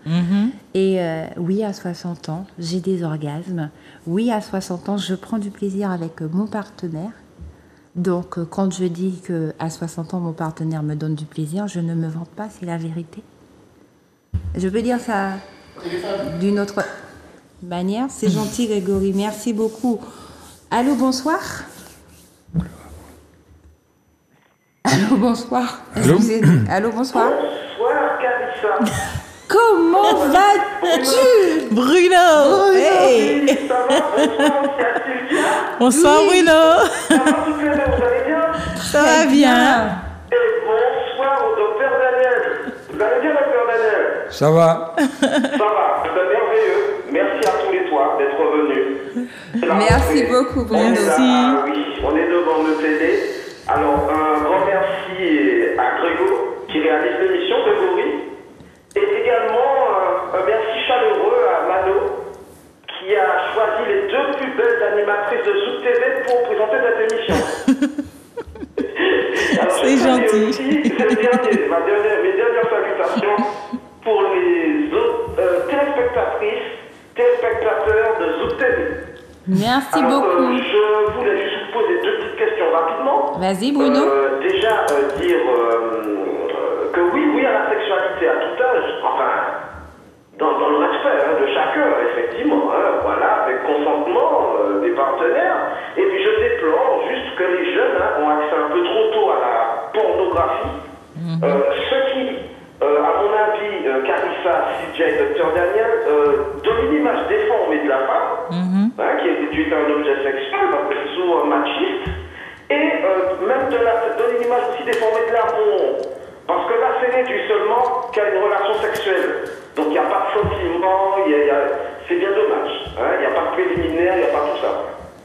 Et oui, à 60 ans, j'ai des orgasmes. Oui, à 60 ans, je prends du plaisir avec mon partenaire. Donc, quand je dis qu'à 60 ans, mon partenaire me donne du plaisir, je ne me vante pas, c'est la vérité. Je peux dire ça d'une autre manière. C'est gentil, Grégory. Merci beaucoup. Allô, bonsoir. Allô, bonsoir. Allô, Allô, bonsoir. Bonsoir, Carissa. Comment vas-tu? Bruno! Hey. Oui, ça va? Bonsoir, c'est Sylvia. Bonsoir, Oui. Bruno! Ça va toutes les deux, vous allez bien? Ça va bien? Et bonsoir au docteur Daniel. Vous allez bien, docteur Daniel? Ça va? Ça va, c'est merveilleux. Merci à tous les trois d'être venus. Merci beaucoup, Bruno. Merci. Ah oui, on est devant le télé. Alors, un grand merci à Grégo qui réalise l'émission, Grégory. Et également un merci chaleureux à Mano qui a choisi les deux plus belles animatrices de Zouk TV pour présenter cette émission. Alors, C'est je salue gentil. aussi mes dernières salutations pour les autres téléspectateurs de Zouk TV. Merci Alors, beaucoup. je voulais juste vous poser deux petites questions rapidement. Vas-y, Bruno. Déjà, dire que oui à la sexualité à tout âge, enfin, dans le respect de chacun, effectivement, voilà, avec consentement des partenaires. Et puis je déplore juste que les jeunes ont accès un peu trop tôt à la pornographie. Ce qui, à mon avis, Carissa, CJ, Dr Daniel, donne une image déformée de la femme, qui est réduite à un objet sexuel, parce que c'est souvent machiste, et même donne une image aussi déformée de l'amour. Parce que là, c'est réduit seulement qu'à une relation sexuelle. Donc, il n'y a pas de sentiment, c'est bien dommage. Il n'y a pas de préliminaire, il n'y a pas tout ça.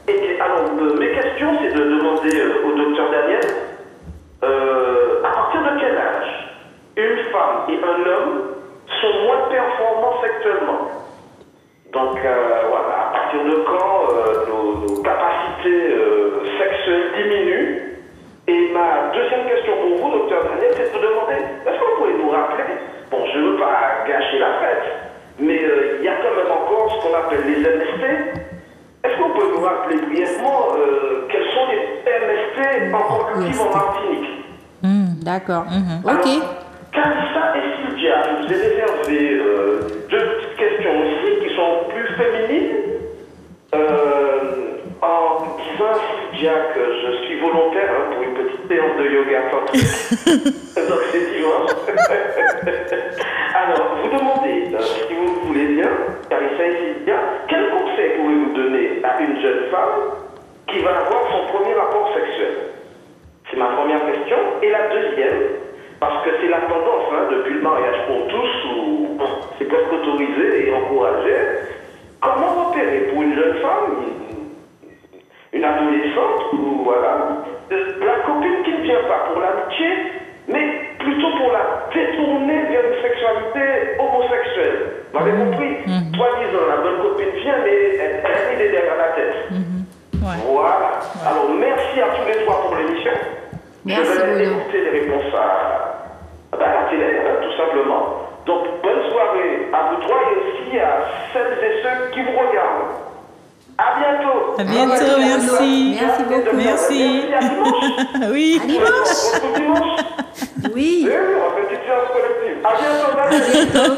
Et alors, mes questions, c'est de demander au docteur Daniel, à partir de quel âge une femme et un homme sont moins performants sexuellement? Donc, voilà, à partir de quand nos capacités sexuelles diminuent? Et ma deuxième question pour vous, docteur Daniel, c'est de vous demander, est-ce que vous pouvez nous rappeler, bon, je ne veux pas gâcher la fête, mais il y a quand même encore ce qu'on appelle les MST. Est-ce qu'on peut nous rappeler brièvement quels sont les MST encore cultivés en Martinique? D'accord. Alors, Ok. Carissa et Sylvia, je vous ai réservé deux petites questions aussi qui sont plus féminines. En disant à Sylvia que je suis volontaire pour une petite séance de yoga tantrique. Donc c'est dimanche. Alors, vous demandez, si vous le voulez bien, Carissa et Sylvia, quel conseil pouvez-vous donner à une jeune femme qui va avoir son premier rapport sexuel? C'est ma première question. Et la deuxième, parce que c'est la tendance depuis le mariage pour tous, où c'est presque autorisé et encouragé, comment repérer pour une jeune femme, une adolescente, ou voilà, la copine qui ne vient pas pour l'amitié, mais plutôt pour la détourner vers une sexualité homosexuelle? Vous m'avez compris? Soi-disant, la bonne copine vient, mais elle a l'idée derrière la tête. Ouais. Voilà. Alors, merci à tous les trois pour l'émission. Merci, Je vais Bruno. écouter les réponses à la télé, tout simplement. Donc, bonne soirée à vous trois et aussi à celles et ceux qui vous regardent. À bientôt. À bientôt, merci. Merci beaucoup. Merci. À dimanche. Oui. À dimanche. On se dimanche. Oui. Oui, on fait une petite séance collective. À bientôt,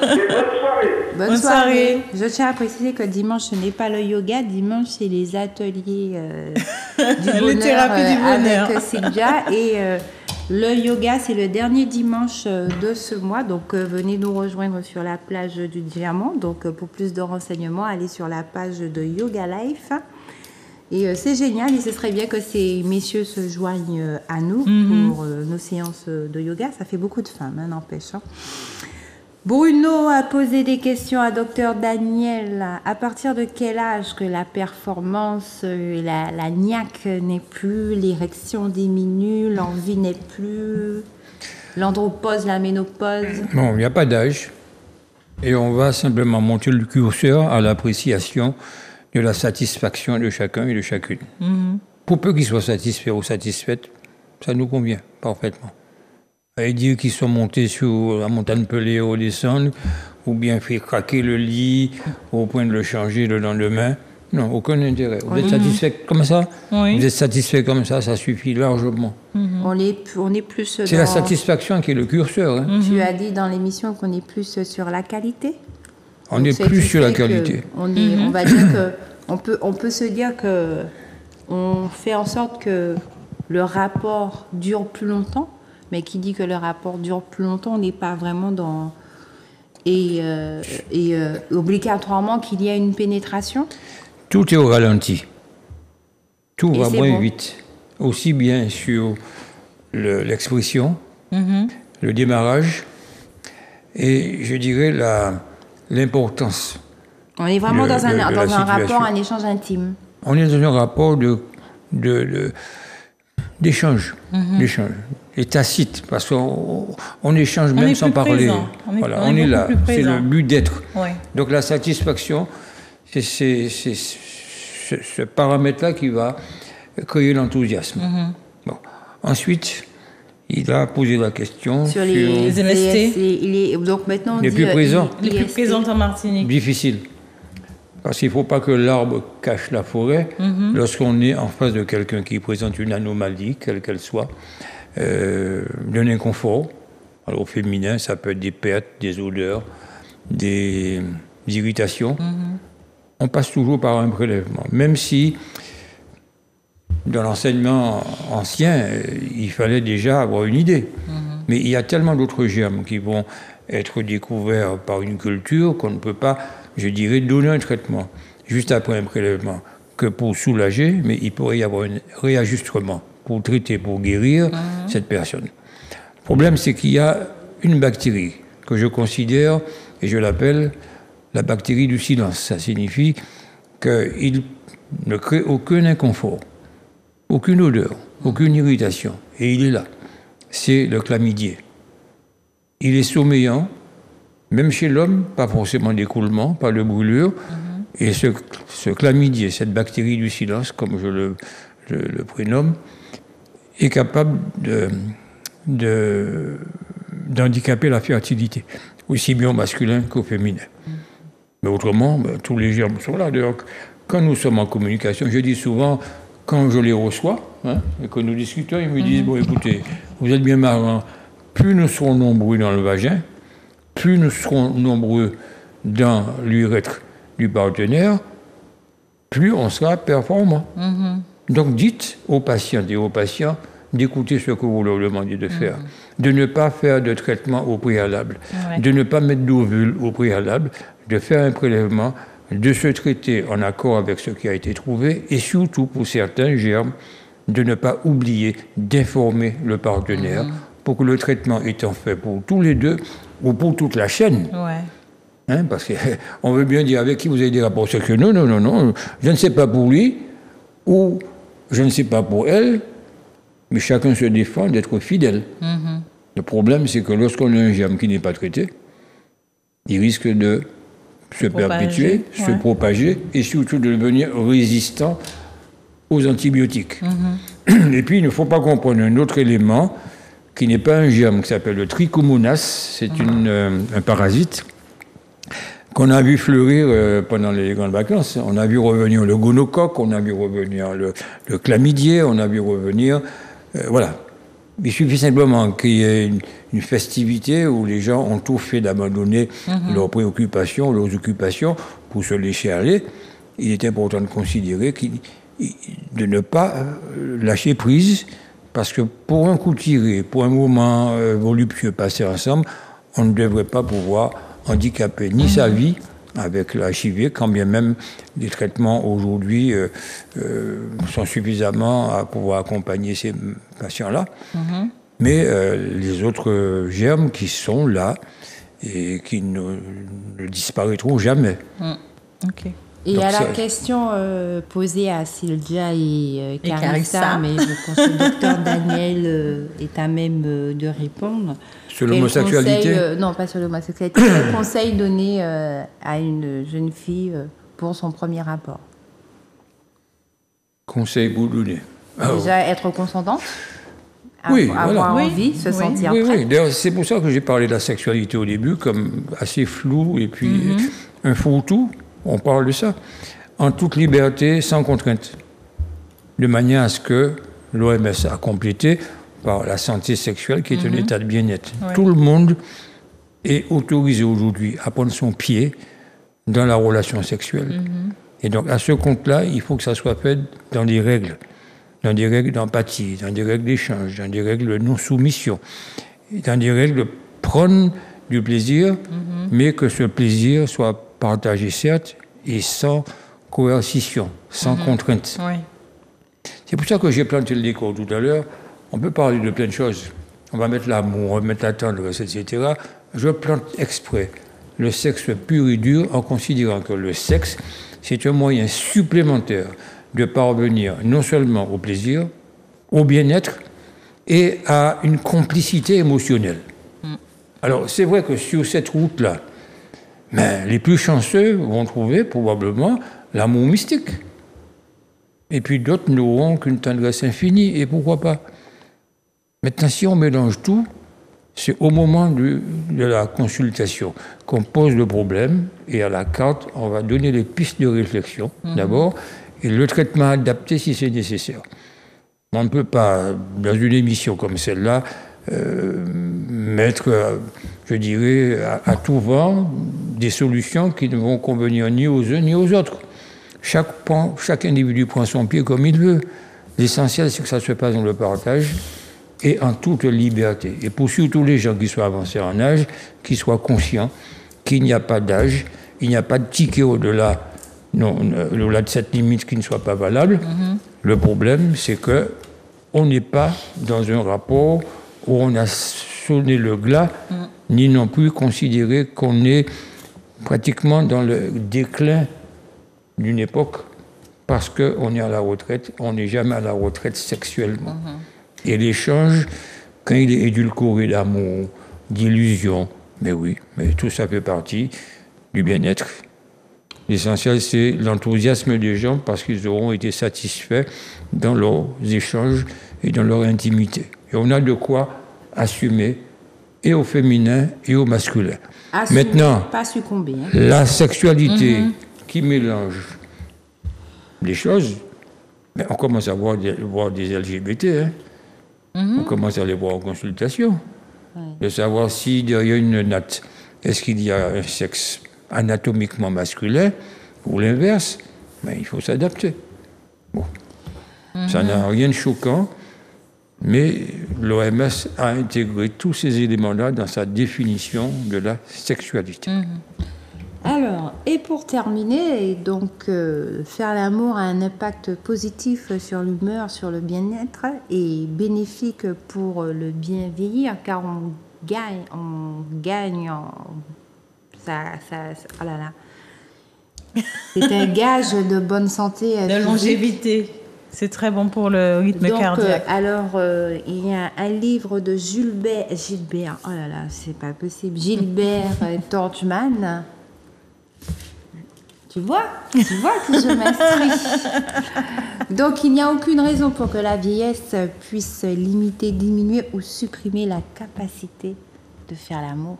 et bonne soirée. Bonne soirée. Je tiens à préciser que dimanche, ce n'est pas le yoga. Dimanche, c'est les ateliers du Les bonheur thérapies du bonheur. avec Sylvia. Et le yoga, c'est le dernier dimanche de ce mois. Donc, venez nous rejoindre sur la plage du Diamant. Donc, pour plus de renseignements, allez sur la page de Yoga Life. Et c'est génial. Et ce serait bien que ces messieurs se joignent à nous pour nos séances de yoga. Ça fait beaucoup de femmes, n'empêche. Bruno a posé des questions à Dr Daniel. À partir de quel âge que la performance, la niaque n'est plus, l'érection diminue, l'envie n'est plus, l'andropause, la ménopause? Bon, il n'y a pas d'âge. Et on va simplement monter le curseur à l'appréciation de la satisfaction de chacun et de chacune. Pour peu qu'ils soient satisfaits ou satisfaites, ça nous convient parfaitement. Et dire qu'ils sont montés sur la montagne Pelée au descendre, ou bien fait craquer le lit au point de le changer le lendemain, non, aucun intérêt. Vous êtes satisfait comme ça? Oui. Vous êtes satisfait comme ça suffit largement. On est plus C'est dans... la satisfaction qui est le curseur. Hein. Tu as dit dans l'émission qu'on est plus sur la qualité. On Donc, est c'est plus du sur la fait que qualité. On va dire que on peut se dire que on fait en sorte que le rapport dure plus longtemps, mais qui dit que le rapport dure plus longtemps, on n'est pas vraiment dans obligatoirement qu'il y ait une pénétration. Tout est au ralenti. Tout Et va c'est moins bon. vite. Aussi bien sur l'expression, le démarrage, et je dirais l'importance. On est vraiment dans de un la situation. rapport, un échange intime. On est dans un rapport d'échange, d'échange, et tacite, parce qu'on échange même est sans plus parler. présent. Voilà, on est est là, beaucoup plus c'est le présent. but d'être. Ouais. Donc la satisfaction, c'est ce paramètre-là qui va créer l'enthousiasme. Bon. Ensuite, il a posé la question Sur les MST. Donc maintenant on Les dit plus présents. Les plus IST. présentes en Martinique. difficile. Parce qu'il ne faut pas que l'arbre cache la forêt. Lorsqu'on est en face de quelqu'un qui présente une anomalie, quelle qu'elle soit, d'un inconfort, alors au féminin, ça peut être des pertes, des odeurs, des irritations. On passe toujours par un prélèvement. Même si, dans l'enseignement ancien, il fallait déjà avoir une idée. Mais il y a tellement d'autres germes qui vont être découverts par une culture qu'on ne peut pas, je dirais, donner un traitement juste après un prélèvement que pour soulager, mais il pourrait y avoir un réajustement pour traiter, pour guérir cette personne. Le problème, c'est qu'il y a une bactérie que je considère, et je l'appelle la bactérie du silence. Ça signifie qu'il ne crée aucun inconfort, aucune odeur, aucune irritation. Et il est là. C'est le chlamydier. Il est sommeillant, même chez l'homme, pas forcément d'écoulement, pas de brûlure. Et ce chlamydier, cette bactérie du silence, comme je le prénomme, est capable d'handicaper la fertilité, aussi bien au masculin qu'au féminin. Mais autrement, tous les germes sont là. D'ailleurs, quand nous sommes en communication, je dis souvent, quand je les reçois, et que nous discutons, ils me disent, bon, écoutez, vous êtes bien marrant, plus nous serons nombreux dans le vagin, plus nous serons nombreux dans l'urètre du partenaire, plus on sera performant. Donc dites aux patientes et aux patients d'écouter ce que vous leur demandez de faire, de ne pas faire de traitement au préalable, de ne pas mettre d'ovule au préalable, de faire un prélèvement, de se traiter en accord avec ce qui a été trouvé et surtout pour certains germes, de ne pas oublier d'informer le partenaire pour que le traitement étant fait pour tous les deux ou pour toute la chaîne. Parce qu'on veut bien dire avec qui vous avez des rapports sexuels. Non, je ne sais pas pour lui ou je ne sais pas pour elle, mais chacun se défend d'être fidèle. Le problème, c'est que lorsqu'on a un germe qui n'est pas traité, il risque de se perpétuer, se propager et surtout de devenir résistant aux antibiotiques. Et puis, il ne faut pas comprendre un autre élément qui n'est pas un germe, qui s'appelle le trichomonas. C'est un parasite qu'on a vu fleurir pendant les grandes vacances. On a vu revenir le gonocoque, on a vu revenir le chlamydier, on a vu revenir... voilà. Il suffit simplement qu'il y ait une festivité où les gens ont tout fait d'abandonner leurs préoccupations, leurs occupations pour se laisser aller. Il est important de considérer de ne pas lâcher prise, parce que pour un coup tiré, pour un moment voluptueux passé ensemble, on ne devrait pas pouvoir handicaper ni sa vie avec l'HIV, quand bien même les traitements aujourd'hui sont suffisamment à pouvoir accompagner ces patients-là. Mais les autres germes qui sont là et qui ne disparaîtront jamais. Et donc, à la question posée à Sylvia et Carissa, mais je pense que le docteur Daniel est à même de répondre. Sur l'homosexualité ? Non, pas sur l'homosexualité. Quel conseil donner à une jeune fille pour son premier rapport ? Conseil pour donner. Déjà, être consentante, avoir envie, se sentir prête. Oui. D'ailleurs, c'est pour ça que j'ai parlé de la sexualité au début comme assez flou et puis un fourre-tout. On parle de ça. En toute liberté, sans contrainte. De manière à ce que l'OMS a complété par la santé sexuelle qui est un état de bien-être. Tout le monde est autorisé aujourd'hui à prendre son pied dans la relation sexuelle. Et donc, à ce compte-là, il faut que ça soit fait dans des règles d'empathie, dans des règles d'échange, dans des règles de non-soumission, dans des règles de prendre du plaisir, mais que ce plaisir soit partagé, certes, et sans coercition, sans contrainte. C'est pour ça que j'ai planté le décor tout à l'heure. On peut parler de plein de choses. On va mettre l'amour, on va mettre la tendresse, etc. Je plante exprès le sexe pur et dur en considérant que le sexe, c'est un moyen supplémentaire de parvenir non seulement au plaisir, au bien-être et à une complicité émotionnelle. Alors, c'est vrai que sur cette route-là, les plus chanceux vont trouver probablement l'amour mystique. Et puis d'autres n'auront qu'une tendresse infinie, et pourquoi pas. Maintenant, si on mélange tout, c'est au moment de la consultation qu'on pose le problème, et à la carte, on va donner les pistes de réflexion, d'abord, et le traitement adapté si c'est nécessaire. On ne peut pas, dans une émission comme celle-là, mettre, je dirais, à tout vent des solutions qui ne vont convenir ni aux uns ni aux autres. Chaque individu prend son pied comme il veut. L'essentiel, c'est que ça se passe dans le partage et en toute liberté. Et pour surtout les gens qui soient avancés en âge, qui soient conscients qu'il n'y a pas d'âge, il n'y a pas de ticket au-delà de cette limite qui ne soit pas valable. Le problème, c'est qu'on n'est pas dans un rapport où on a sonné le glas, ni non plus considéré qu'on est pratiquement dans le déclin d'une époque, parce qu'on est à la retraite, on n'est jamais à la retraite sexuellement. Et l'échange, quand il est édulcoré d'amour, d'illusion, mais tout ça fait partie du bien-être. L'essentiel, c'est l'enthousiasme des gens parce qu'ils auront été satisfaits dans leurs échanges et dans leur intimité. Et on a de quoi assumer et au féminin et au masculin. Assumer, Maintenant, pas succomber. Hein. la sexualité qui mélange les choses, mais on commence à voir des LGBT, hein. On commence à les voir en consultation, de savoir si derrière une natte, est-ce qu'il y a un sexe anatomiquement masculin ou l'inverse, mais il faut s'adapter. Bon. Ça n'a rien de choquant, mais l'OMS a intégré tous ces éléments-là dans sa définition de la sexualité. Alors, et pour terminer, donc, faire l'amour a un impact positif sur l'humeur, sur le bien-être et bénéfique pour le bien vieillir, car on gagne oh là là. C'est un gage de bonne santé. De longévité. C'est très bon pour le rythme cardiaque. Il y a un livre de Gilbert, oh là là, c'est pas possible, Gilbert Torgman. Tu vois que je m'instruis. Donc, il n'y a aucune raison pour que la vieillesse puisse limiter, diminuer ou supprimer la capacité de faire l'amour.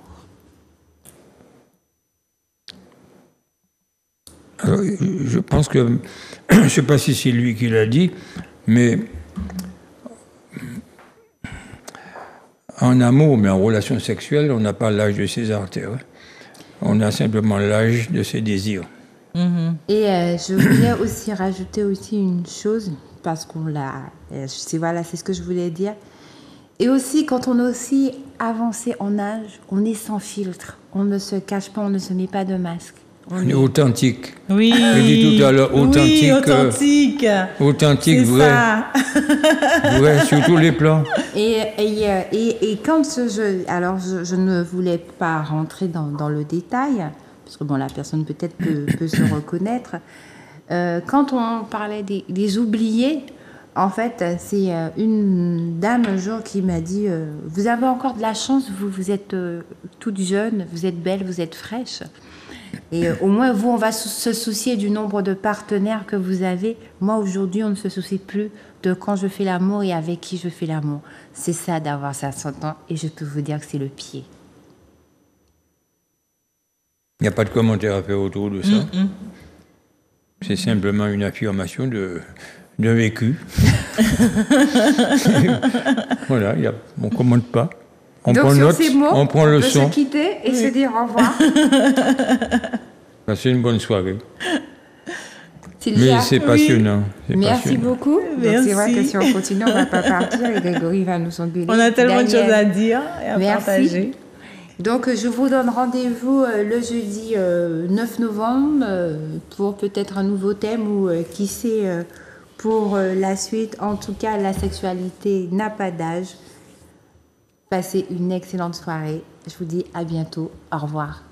Alors, je pense que, je ne sais pas si c'est lui qui l'a dit, mais en amour, mais en relation sexuelle, on n'a pas l'âge de ses artères. On a simplement l'âge de ses désirs. Et je voulais aussi rajouter aussi une chose, parce qu'on l'a... Voilà, c'est ce que je voulais dire. Et aussi, quand on est aussi avancé en âge, on est sans filtre. On ne se cache pas, on ne se met pas de masque. On est authentique. Oui. Je dis tout à l'heure, authentique. Oui, authentique. Authentique, c'est vrai. Ça. Vrai, sur tous les plans. Et quand je ne voulais pas rentrer dans le détail, parce que bon, la personne peut-être peut se reconnaître. Quand on parlait des oubliés, en fait, c'est une dame un jour qui m'a dit vous avez encore de la chance, vous êtes toute jeune, vous êtes belle, vous êtes fraîche. Et au moins, vous, on va se soucier du nombre de partenaires que vous avez. Moi, aujourd'hui, on ne se soucie plus de quand je fais l'amour et avec qui je fais l'amour. C'est ça d'avoir 60 ans et je peux vous dire que c'est le pied. Il n'y a pas de commentaire à faire autour de ça. C'est simplement une affirmation d'un vécu. Voilà, on ne commente pas. On donc prend sur note, ces mots, on prend le peut son. se quitter et se dire au revoir. C'est une bonne soirée. Sylvia, Mais c'est passionnant. C'est merci passionnant. beaucoup. Donc, c'est vrai que si on continue, on ne va pas partir et Grégory va nous engueuler. On a tellement de choses à dire et à merci. partager. Donc, je vous donne rendez-vous le jeudi 9 novembre pour peut-être un nouveau thème ou qui sait pour la suite. En tout cas, la sexualité n'a pas d'âge. Passez une excellente soirée. Je vous dis à bientôt. Au revoir.